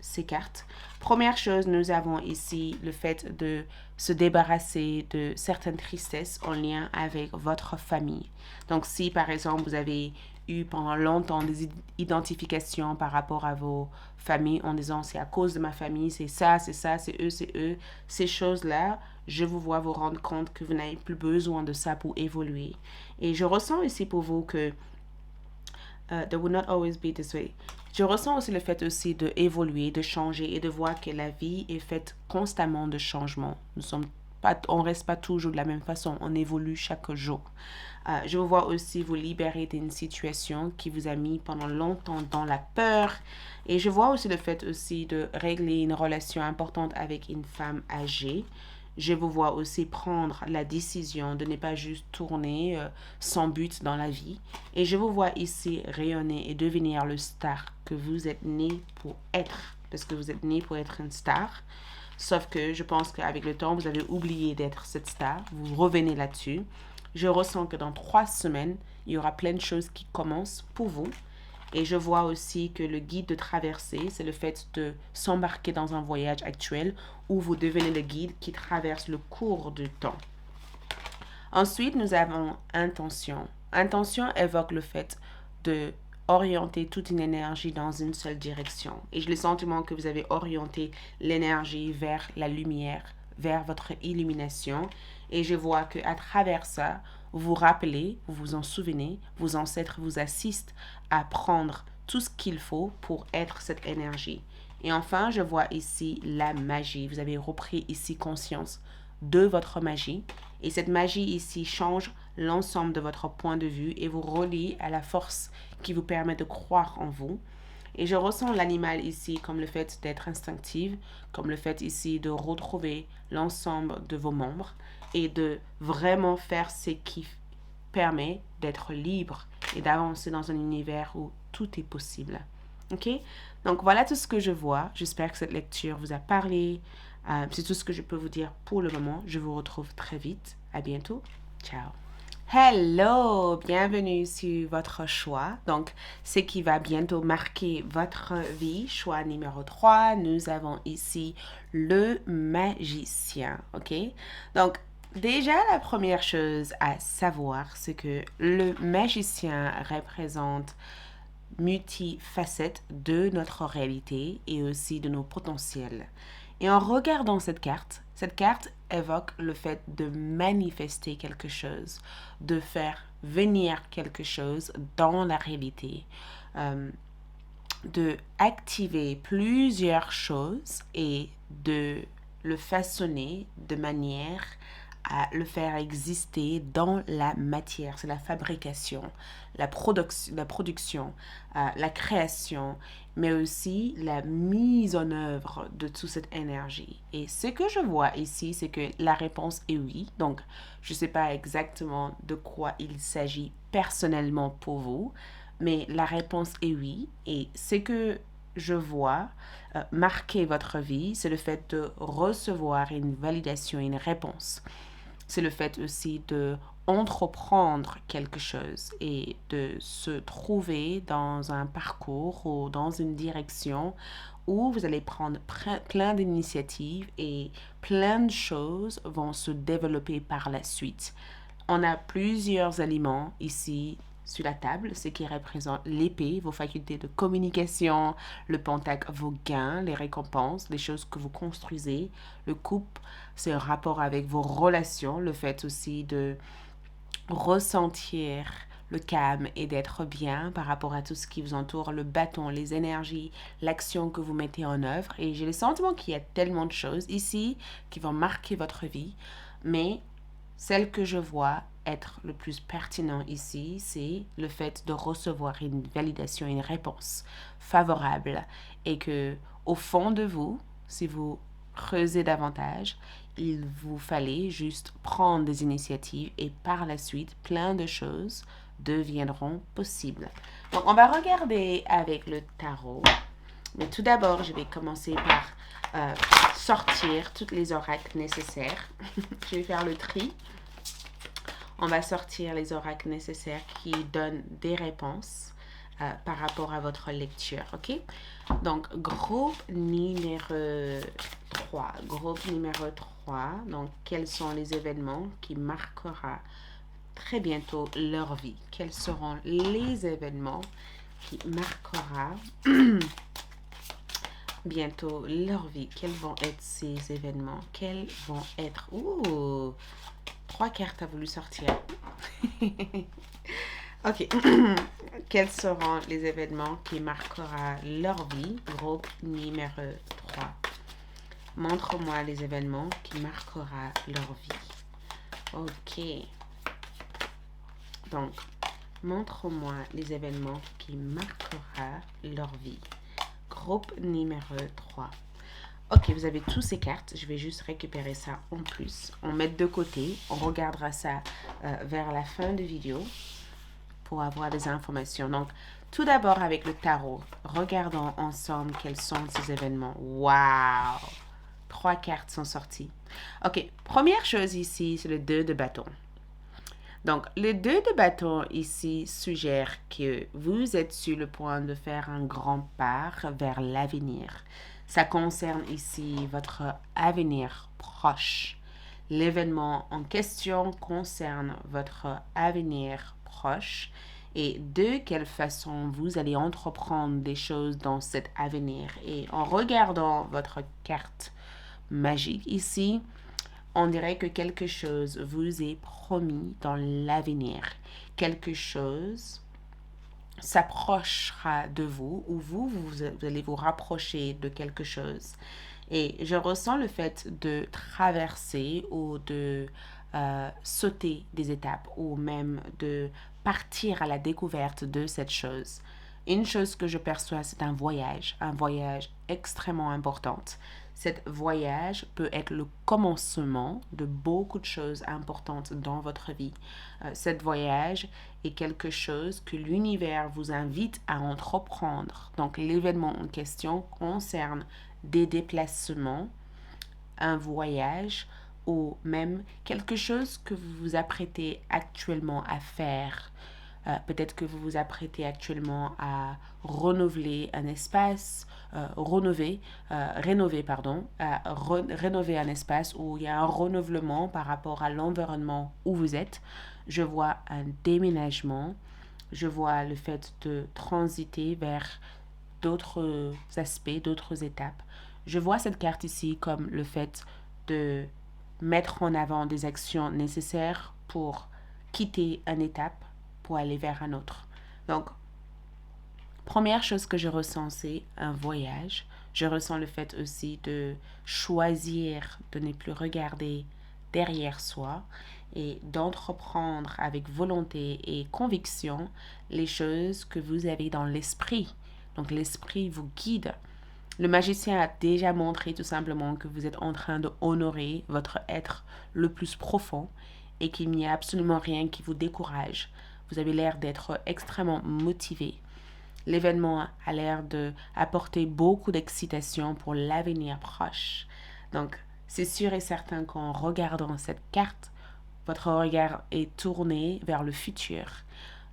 ces cartes. Première chose, nous avons ici le fait de se débarrasser de certaines tristesses en lien avec votre famille. Donc, si par exemple, vous avez eu pendant longtemps des identifications par rapport à vos familles en disant c'est à cause de ma famille, c'est ça, c'est eux, ces choses-là, je vous vois vous rendre compte que vous n'avez plus besoin de ça pour évoluer. Et je ressens ici pour vous que there will not always be this way. Je ressens aussi le fait aussi de évoluer, de changer et de voir que la vie est faite constamment de changements. On reste pas toujours de la même façon, on évolue chaque jour. Je vous vois aussi vous libérer d'une situation qui vous a mis pendant longtemps dans la peur. Et je vois aussi le fait aussi de régler une relation importante avec une femme âgée. Je vous vois aussi prendre la décision de ne pas juste tourner sans but dans la vie. Et je vous vois ici rayonner et devenir le star que vous êtes né pour être. Parce que vous êtes né pour être une star. Sauf que je pense qu'avec le temps, vous avez oublié d'être cette star. Vous revenez là-dessus. Je ressens que dans 3 semaines, il y aura plein de choses qui commencent pour vous. Et je vois aussi que le guide de traversée, c'est le fait de s'embarquer dans un voyage actuel où vous devenez le guide qui traverse le cours du temps. Ensuite, nous avons intention. Intention évoque le fait de orienter toute une énergie dans une seule direction. Et j'ai le sentiment que vous avez orienté l'énergie vers la lumière, vers votre illumination. Et je vois qu'à travers ça, vous vous rappelez, vous vous en souvenez, vos ancêtres vous assistent à prendre tout ce qu'il faut pour être cette énergie. Et enfin, je vois ici la magie. Vous avez repris ici conscience de votre magie. Et cette magie ici change l'ensemble de votre point de vue et vous relie à la force qui vous permet de croire en vous. Et je ressens l'animal ici comme le fait d'être instinctive, comme le fait ici de retrouver l'ensemble de vos membres et de vraiment faire ce qui permet d'être libre et d'avancer dans un univers où tout est possible. OK? Donc, voilà tout ce que je vois. J'espère que cette lecture vous a parlé. C'est tout ce que je peux vous dire pour le moment. Je vous retrouve très vite. À bientôt. Ciao. Hello, bienvenue sur votre choix. Donc, ce qui va bientôt marquer votre vie, choix numéro 3, nous avons ici le magicien, ok? Donc, déjà, la première chose à savoir, c'est que le magicien représente multifacettes de notre réalité et aussi de nos potentiels. Et en regardant cette carte évoque le fait de manifester quelque chose, de faire venir quelque chose dans la réalité, de activer plusieurs choses et de le façonner de manière à le faire exister dans la matière. C'est la fabrication, la production, la création, mais aussi la mise en œuvre de toute cette énergie. Et ce que je vois ici, c'est que la réponse est oui. Donc, je ne sais pas exactement de quoi il s'agit personnellement pour vous, mais la réponse est oui. Et ce que je vois marquer votre vie, c'est le fait de recevoir une validation, une réponse. C'est le fait aussi de entreprendre quelque chose et de se trouver dans un parcours ou dans une direction où vous allez prendre plein d'initiatives et plein de choses vont se développer par la suite. On a plusieurs aliments ici sur la table, ce qui représente l'épée, vos facultés de communication, le pentacle, vos gains, les récompenses, les choses que vous construisez. Le couple, c'est un rapport avec vos relations, le fait aussi de ressentir le calme et d'être bien par rapport à tout ce qui vous entoure, le bâton, les énergies, l'action que vous mettez en œuvre. Et j'ai le sentiment qu'il y a tellement de choses ici qui vont marquer votre vie, mais celle que je vois être le plus pertinent ici, c'est le fait de recevoir une validation, une réponse favorable et que au fond de vous, si vous creusez davantage, il vous fallait juste prendre des initiatives et par la suite, plein de choses deviendront possibles. Donc, on va regarder avec le tarot. Mais tout d'abord, je vais commencer par sortir toutes les oracles nécessaires. Je vais faire le tri. On va sortir les oracles nécessaires qui donnent des réponses par rapport à votre lecture, ok? Donc, groupe numéro 3. Groupe numéro 3. Donc, quels sont les événements qui marqueront très bientôt leur vie? Quels seront les événements qui marqueront bientôt leur vie? Quels vont être ces événements? Quels vont être... Ouh! 3 cartes a voulu sortir. Ok. Quels seront les événements qui marqueront leur vie? Groupe numéro 3. Montre-moi les événements qui marqueront leur vie. Ok. Donc, montre-moi les événements qui marqueront leur vie. Groupe numéro 3. Ok, vous avez toutes ces cartes. Je vais juste récupérer ça en plus. On met de côté. On regardera ça vers la fin de vidéo pour avoir des informations. Donc, tout d'abord avec le tarot, regardons ensemble quels sont ces événements. Waouh! 3 cartes sont sorties. Ok, première chose ici, c'est le 2 de bâton. Donc, le 2 de bâton ici suggère que vous êtes sur le point de faire un grand pas vers l'avenir. Ça concerne ici votre avenir proche. L'événement en question concerne votre avenir proche et de quelle façon vous allez entreprendre des choses dans cet avenir. Et en regardant votre carte magique ici, on dirait que quelque chose vous est promis dans l'avenir. Quelque chose s'approchera de vous ou vous allez vous rapprocher de quelque chose. Et je ressens le fait de traverser ou de sauter des étapes ou même de partir à la découverte de cette chose. Une chose que je perçois, c'est un voyage extrêmement important. Cet voyage peut être le commencement de beaucoup de choses importantes dans votre vie. Cet voyage est quelque chose que l'univers vous invite à entreprendre. Donc, l'événement en question concerne des déplacements, un voyage ou même quelque chose que vous vous apprêtez actuellement à faire. Peut-être que vous vous apprêtez actuellement à renouveler un espace, rénover un espace où il y a un renouvellement par rapport à l'environnement où vous êtes. Je vois un déménagement, je vois le fait de transiter vers d'autres aspects, d'autres étapes. Je vois cette carte ici comme le fait de mettre en avant des actions nécessaires pour quitter une étape pour aller vers un autre. Donc, première chose que je ressens, c'est un voyage. Je ressens le fait aussi de choisir de ne plus regarder derrière soi et d'entreprendre avec volonté et conviction les choses que vous avez dans l'esprit. Donc, l'esprit vous guide. Le magicien a déjà montré tout simplement que vous êtes en train de honorer votre être le plus profond et qu'il n'y a absolument rien qui vous décourage. Vous avez l'air d'être extrêmement motivé. L'événement a l'air d'apporter beaucoup d'excitation pour l'avenir proche. Donc, c'est sûr et certain qu'en regardant cette carte, votre regard est tourné vers le futur.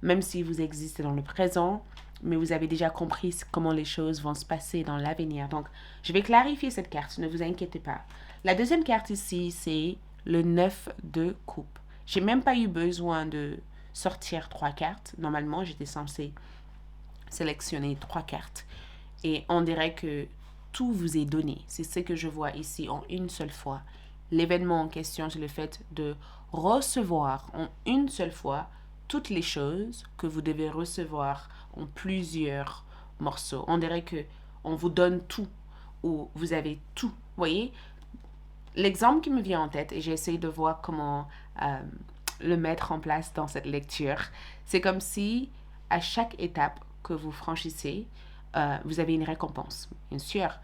Même si vous existez dans le présent, mais vous avez déjà compris comment les choses vont se passer dans l'avenir. Donc, je vais clarifier cette carte, ne vous inquiétez pas. La deuxième carte ici, c'est le 9 de coupe. J'ai même pas eu besoin de sortir 3 cartes. Normalement, j'étais censée sélectionner 3 cartes. Et on dirait que tout vous est donné. C'est ce que je vois ici en une seule fois. L'événement en question, c'est le fait de recevoir en une seule fois toutes les choses que vous devez recevoir en plusieurs morceaux. On dirait que on vous donne tout ou vous avez tout. Vous voyez, l'exemple qui me vient en tête, et j'ai essayé de voir comment le mettre en place dans cette lecture, c'est comme si à chaque étape que vous franchissez, vous avez une récompense. Bien sûr,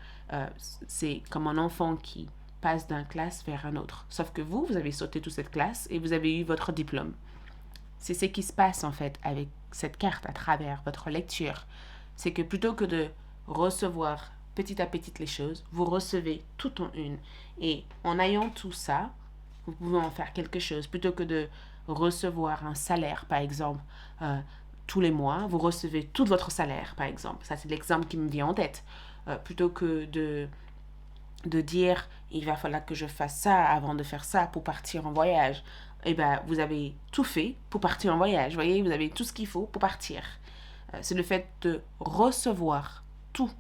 c'est comme un enfant qui passe d'une classe vers un autre. Sauf que vous avez sauté toute cette classe et vous avez eu votre diplôme. C'est ce qui se passe en fait avec cette carte à travers votre lecture. C'est que plutôt que de recevoir petit à petit les choses, vous recevez tout en une. Et en ayant tout ça, vous pouvez en faire quelque chose. Plutôt que de recevoir un salaire, par exemple, tous les mois, vous recevez tout votre salaire, par exemple. Ça, c'est l'exemple qui me vient en tête. Plutôt que de dire il va falloir que je fasse ça avant de faire ça pour partir en voyage. Eh bien, vous avez tout fait pour partir en voyage. Vous voyez, vous avez tout ce qu'il faut pour partir. C'est le fait de recevoir tout,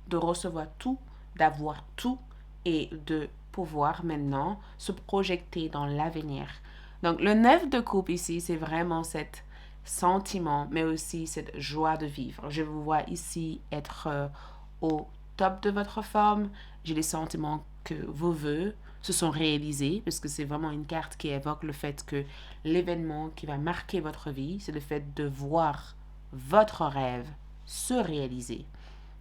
d'avoir tout et de pouvoir maintenant se projeter dans l'avenir. Donc, le 9 de coupe ici, c'est vraiment cet sentiment, mais aussi cette joie de vivre. Je vous vois ici être au top de votre forme. J'ai les sentiments que vos vœux se sont réalisés, parce que c'est vraiment une carte qui évoque le fait que l'événement qui va marquer votre vie, c'est le fait de voir votre rêve se réaliser.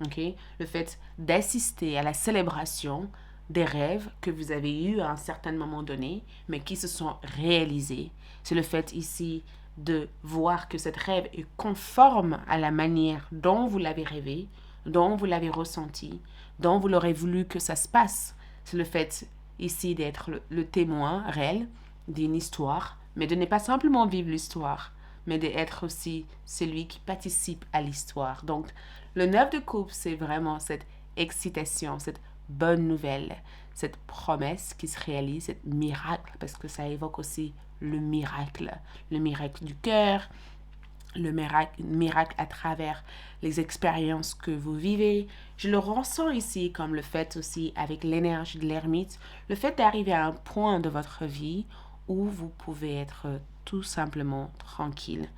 Okay? Le fait d'assister à la célébration des rêves que vous avez eus à un certain moment donné, mais qui se sont réalisés. C'est le fait ici de voir que cet rêve est conforme à la manière dont vous l'avez rêvé, dont vous l'avez ressenti, dont vous l'aurez voulu que ça se passe. C'est le fait ici d'être le témoin réel d'une histoire, mais de ne pas simplement vivre l'histoire, mais d'être aussi celui qui participe à l'histoire. Donc, le 9 de coupe, c'est vraiment cette excitation, cette bonne nouvelle, cette promesse qui se réalise, cet miracle, parce que ça évoque aussi le miracle du cœur, le miracle à travers les expériences que vous vivez. Je le ressens ici comme le fait aussi avec l'énergie de l'ermite, le fait d'arriver à un point de votre vie où vous pouvez être tout simplement tranquille.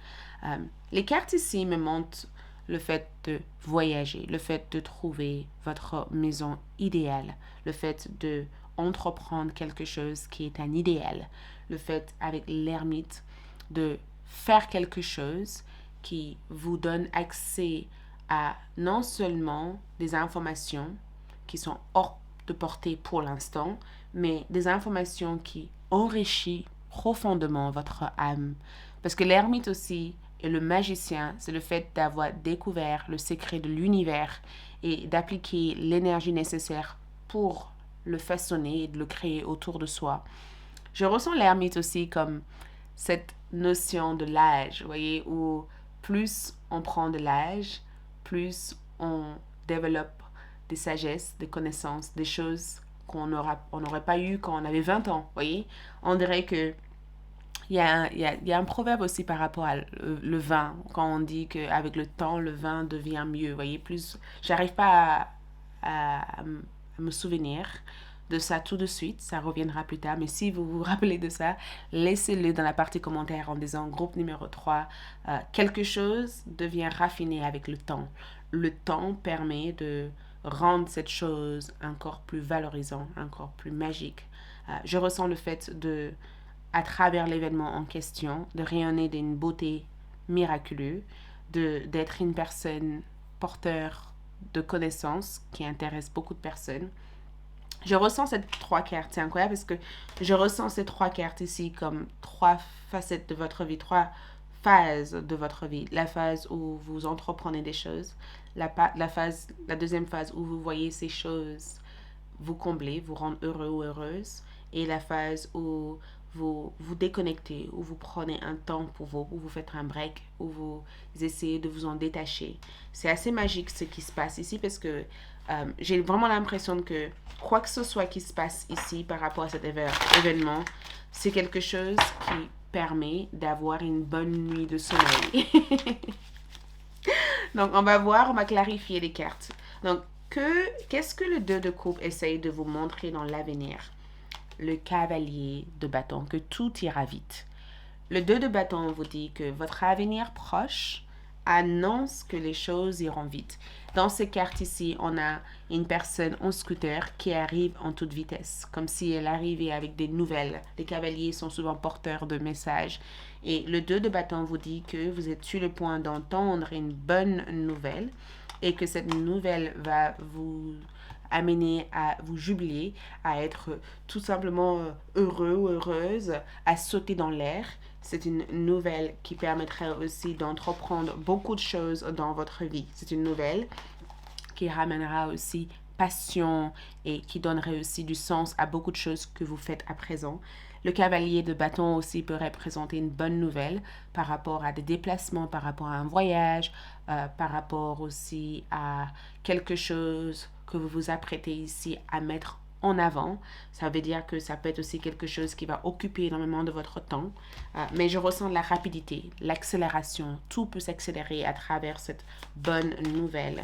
Les cartes ici me montrent le fait de voyager, le fait de trouver votre maison idéale, le fait de entreprendre quelque chose qui est un idéal, le fait avec l'ermite de faire quelque chose qui vous donne accès à non seulement des informations qui sont hors de portée pour l'instant, mais des informations qui enrichissent profondément votre âme. Parce que l'ermite aussi et le magicien, c'est le fait d'avoir découvert le secret de l'univers et d'appliquer l'énergie nécessaire pour le façonner et de le créer autour de soi. Je ressens l'ermite aussi comme cette notion de l'âge, vous voyez, où plus on prend de l'âge, plus on développe des sagesses, des connaissances, des choses qu'on n'aurait pas eu quand on avait 20 ans, vous voyez. On dirait que il y a un proverbe aussi par rapport à le vin, quand on dit qu'avec le temps, le vin devient mieux. Vous voyez, plus, j'arrive pas à me souvenir de ça tout de suite, ça reviendra plus tard, mais si vous vous rappelez de ça, laissez-le dans la partie commentaire en disant groupe numéro 3, quelque chose devient raffiné avec le temps. Le temps permet de rendre cette chose encore plus valorisante, encore plus magique. Je ressens le fait de, à travers l'événement en question, de rayonner d'une beauté miraculeuse, d'être une personne porteur de connaissances qui intéresse beaucoup de personnes. Je ressens ces 3 cartes, c'est incroyable parce que je ressens ces 3 cartes ici comme 3 facettes de votre vie, 3 phases de votre vie. La phase où vous entreprenez des choses, la deuxième phase où vous voyez ces choses vous combler, vous rendre heureux ou heureuse, et la phase où vous déconnectez, ou vous prenez un temps pour vous, ou vous faites un break, ou vous essayez de vous en détacher. C'est assez magique ce qui se passe ici parce que j'ai vraiment l'impression que quoi que ce soit qui se passe ici par rapport à cet événement, c'est quelque chose qui permet d'avoir une bonne nuit de sommeil. Donc, on va voir, on va clarifier les cartes. Donc, qu'est-ce que le 2 de coupe essaye de vous montrer dans l'avenir? Le cavalier de bâton, que tout ira vite. Le 2 de bâton vous dit que votre avenir proche annonce que les choses iront vite. Dans ces cartes ici, on a une personne en scooter qui arrive en toute vitesse, comme si elle arrivait avec des nouvelles. Les cavaliers sont souvent porteurs de messages. Et le 2 de bâton vous dit que vous êtes sur le point d'entendre une bonne nouvelle et que cette nouvelle va vous amener à vous jubiler, à être tout simplement heureux ou heureuse, à sauter dans l'air. C'est une nouvelle qui permettrait aussi d'entreprendre beaucoup de choses dans votre vie. C'est une nouvelle qui ramènera aussi passion et qui donnerait aussi du sens à beaucoup de choses que vous faites à présent. Le cavalier de bâton aussi peut représenter une bonne nouvelle par rapport à des déplacements, par rapport à un voyage, par rapport aussi à quelque chose que vous vous apprêtez ici à mettre en avant. Ça veut dire que ça peut être aussi quelque chose qui va occuper énormément de votre temps. Mais je ressens la rapidité, l'accélération. Tout peut s'accélérer à travers cette bonne nouvelle.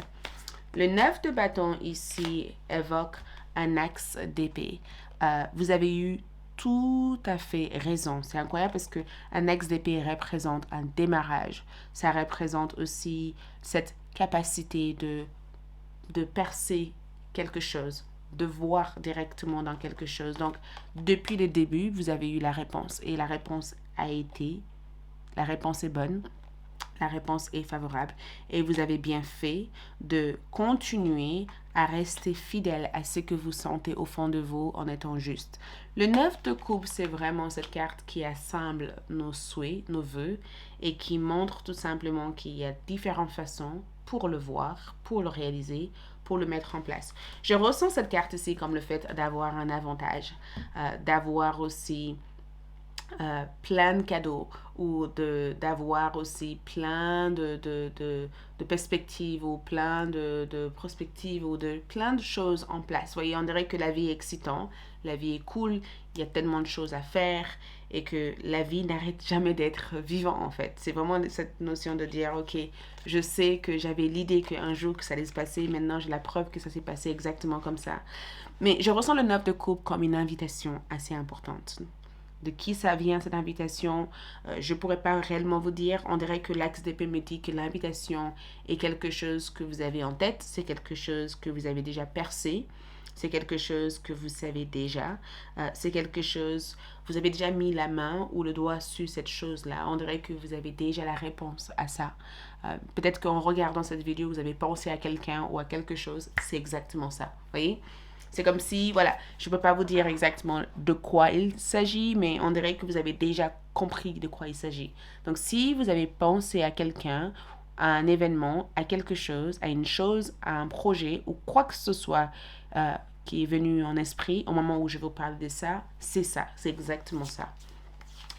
Le 9 de bâton ici évoque un axe d'épée. Vous avez eu tout à fait raison. C'est incroyable parce que un axe d'épée représente un démarrage. Ça représente aussi cette capacité de percer quelque chose, de voir directement dans quelque chose. Donc, depuis le début, vous avez eu la réponse. Et la réponse est bonne. La réponse est favorable et vous avez bien fait de continuer à rester fidèle à ce que vous sentez au fond de vous en étant juste. Le 9 de coupe, c'est vraiment cette carte qui assemble nos souhaits, nos vœux et qui montre tout simplement qu'il y a différentes façons pour le voir, pour le réaliser, pour le mettre en place. Je ressens cette carte ici comme le fait d'avoir un avantage, d'avoir aussi plein de cadeaux ou d'avoir aussi plein de perspectives ou plein de prospectives ou de plein de choses en place. Vous voyez, on dirait que la vie est excitante, la vie est cool, il y a tellement de choses à faire et que la vie n'arrête jamais d'être vivant en fait. C'est vraiment cette notion de dire, ok, je sais que j'avais l'idée qu'un jour que ça allait se passer, maintenant j'ai la preuve que ça s'est passé exactement comme ça. Mais je ressens le 9 de coupe comme une invitation assez importante. De qui ça vient cette invitation, je ne pourrais pas réellement vous dire. On dirait que l'axe d'épée me dit que l'invitation est quelque chose que vous avez en tête, c'est quelque chose que vous avez déjà percé, c'est quelque chose que vous savez déjà, c'est quelque chose, vous avez déjà mis la main ou le doigt sur cette chose-là. On dirait que vous avez déjà la réponse à ça. Peut-être qu'en regardant cette vidéo, vous avez pensé à quelqu'un ou à quelque chose, c'est exactement ça, vous voyez? C'est comme si, voilà, je ne peux pas vous dire exactement de quoi il s'agit, mais on dirait que vous avez déjà compris de quoi il s'agit. Donc, si vous avez pensé à quelqu'un, à un événement, à quelque chose, à une chose, à un projet ou quoi que ce soit qui est venu en esprit au moment où je vous parle de ça, c'est exactement ça.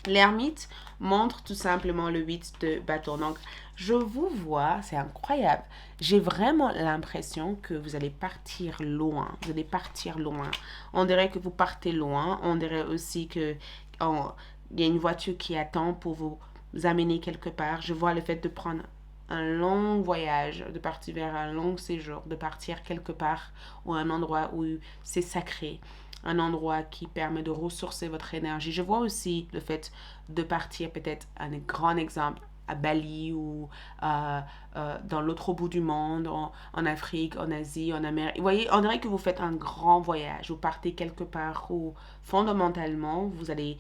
L'ermite montre tout simplement le 8 de bâton. Donc, je vous vois, c'est incroyable. J'ai vraiment l'impression que vous allez partir loin. Vous allez partir loin. On dirait que vous partez loin. On dirait aussi qu'il y a une voiture qui attend pour vous amener quelque part. Je vois le fait de prendre un long voyage, de partir vers un long séjour, de partir quelque part ou un endroit où c'est sacré. Un endroit qui permet de ressourcer votre énergie. Je vois aussi le fait de partir peut-être, un grand exemple, à Bali ou dans l'autre bout du monde, en Afrique, en Asie, en Amérique. Vous voyez, on dirait que vous faites un grand voyage. Vous partez quelque part où fondamentalement, vous allez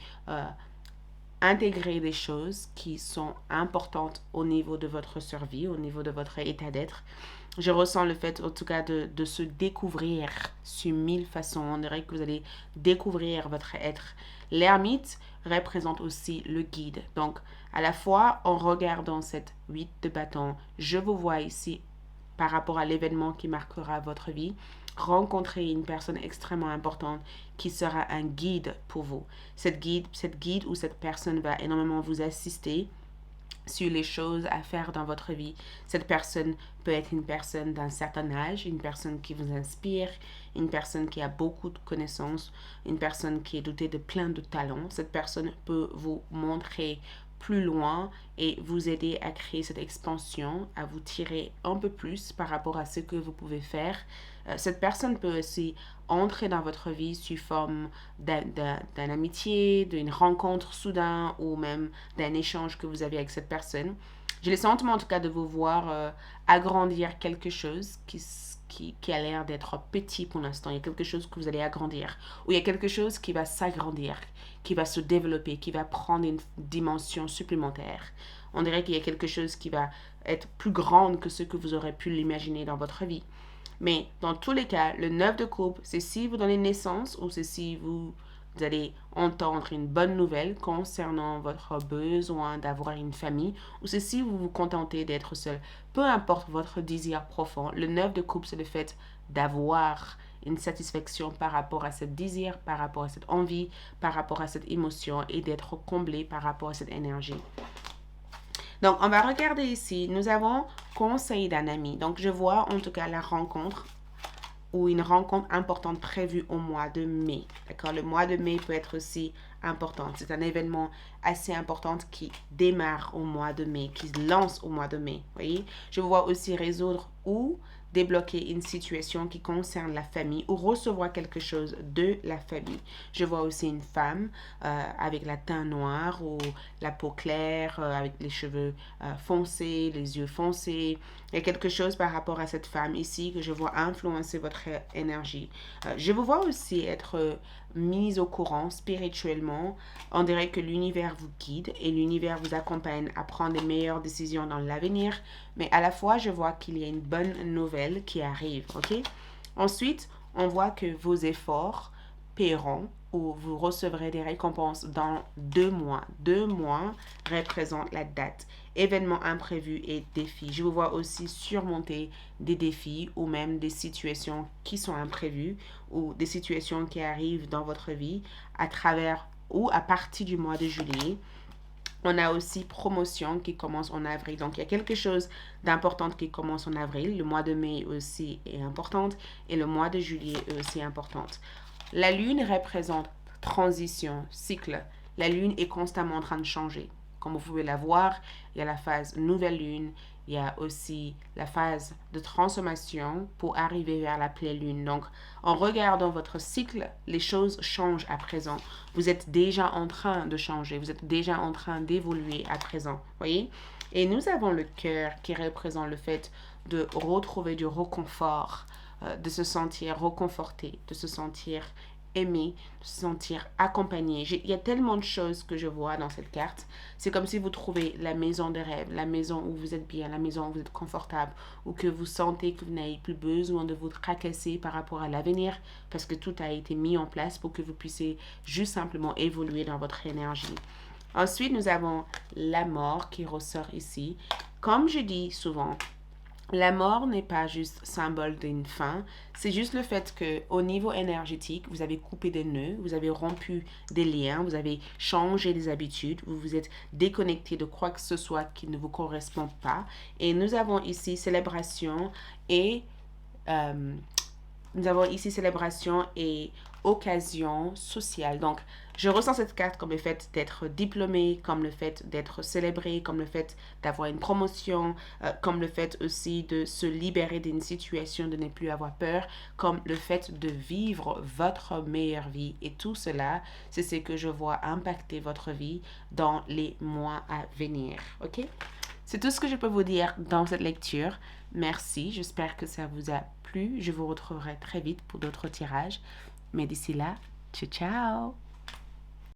intégrer des choses qui sont importantes au niveau de votre survie, au niveau de votre état d'être. Je ressens le fait, en tout cas, de se découvrir sur 1000 façons. On dirait que vous allez découvrir votre être. L'ermite représente aussi le guide. Donc, à la fois, en regardant cette 8 de bâton, je vous vois ici par rapport à l'événement qui marquera votre vie. rencontrer une personne extrêmement importante qui sera un guide pour vous. Cette guide ou cette personne va énormément vous assister sur les choses à faire dans votre vie. Cette personne peut être une personne d'un certain âge, une personne qui vous inspire, une personne qui a beaucoup de connaissances, une personne qui est dotée de plein de talents. Cette personne peut vous montrer plus loin et vous aider à créer cette expansion, à vous tirer un peu plus par rapport à ce que vous pouvez faire. Cette personne peut aussi entrer dans votre vie sous forme d'une amitié, d'une rencontre soudaine ou même d'un échange que vous avez avec cette personne. J'ai le sentiment en tout cas de vous voir agrandir quelque chose qui a l'air d'être petit pour l'instant. Il y a quelque chose que vous allez agrandir. Ou il y a quelque chose qui va s'agrandir, qui va se développer, qui va prendre une dimension supplémentaire. On dirait qu'il y a quelque chose qui va être plus grande que ce que vous aurez pu l'imaginer dans votre vie. Mais dans tous les cas, le 9 de coupe, c'est si vous donnez naissance ou c'est si vous allez entendre une bonne nouvelle concernant votre besoin d'avoir une famille ou c'est si vous vous contentez d'être seul. Peu importe votre désir profond, le 9 de coupe, c'est le fait d'avoir une satisfaction par rapport à ce désir, par rapport à cette envie, par rapport à cette émotion et d'être comblé par rapport à cette énergie. Donc, on va regarder ici. Nous avons conseil d'un ami. Donc, je vois en tout cas la rencontre ou une rencontre importante prévue au mois de mai. D'accord? Le mois de mai peut être aussi important. C'est un événement assez important qui démarre au mois de mai, qui se lance au mois de mai. Voyez? Je vois aussi résoudre ou débloquer une situation qui concerne la famille ou recevoir quelque chose de la famille. Je vois aussi une femme avec la teint noire ou la peau claire, avec les cheveux foncés, les yeux foncés. Il y a quelque chose par rapport à cette femme ici que je vois influencer votre énergie. Je vous vois aussi être mise au courant spirituellement. On dirait que l'univers vous guide et l'univers vous accompagne à prendre les meilleures décisions dans l'avenir. Mais à la fois, je vois qu'il y a une bonne nouvelle qui arrive. Ok? Ensuite, on voit que vos efforts paieront ou vous recevrez des récompenses dans 2 mois. 2 mois représentent la date. Événements imprévus et défis. Je vous vois aussi surmonter des défis ou même des situations qui sont imprévues ou des situations qui arrivent dans votre vie à travers ou à partir du mois de juillet. On a aussi promotion qui commence en avril. Donc, il y a quelque chose d'important qui commence en avril. Le mois de mai aussi est important et le mois de juillet est aussi important. La lune représente transition, cycle. La lune est constamment en train de changer. Comme vous pouvez la voir, il y a la phase nouvelle lune, il y a aussi la phase de transformation pour arriver vers la pleine lune. Donc, en regardant votre cycle, les choses changent à présent. Vous êtes déjà en train de changer, vous êtes déjà en train d'évoluer à présent. Voyez? Et nous avons le cœur qui représente le fait de retrouver du réconfort, de se sentir réconforté, de se sentir aimé, de se sentir accompagné. Il y a tellement de choses que je vois dans cette carte. C'est comme si vous trouvez la maison de rêve, la maison où vous êtes bien, la maison où vous êtes confortable, ou que vous sentez que vous n'avez plus besoin de vous tracasser par rapport à l'avenir, parce que tout a été mis en place pour que vous puissiez juste simplement évoluer dans votre énergie. Ensuite, nous avons la mort qui ressort ici. Comme je dis souvent, la mort n'est pas juste symbole d'une fin, c'est juste le fait que au niveau énergétique, vous avez coupé des nœuds, vous avez rompu des liens, vous avez changé des habitudes, vous vous êtes déconnecté de quoi que ce soit qui ne vous correspond pas. Et nous avons ici célébration et occasion sociale. Donc, je ressens cette carte comme le fait d'être diplômé, comme le fait d'être célébré, comme le fait d'avoir une promotion, comme le fait aussi de se libérer d'une situation, de ne plus avoir peur, comme le fait de vivre votre meilleure vie. Et tout cela, c'est ce que je vois impacter votre vie dans les mois à venir. OK? C'est tout ce que je peux vous dire dans cette lecture. Merci, j'espère que ça vous a plu. Je vous retrouverai très vite pour d'autres tirages. Mais d'ici là, ciao ciao!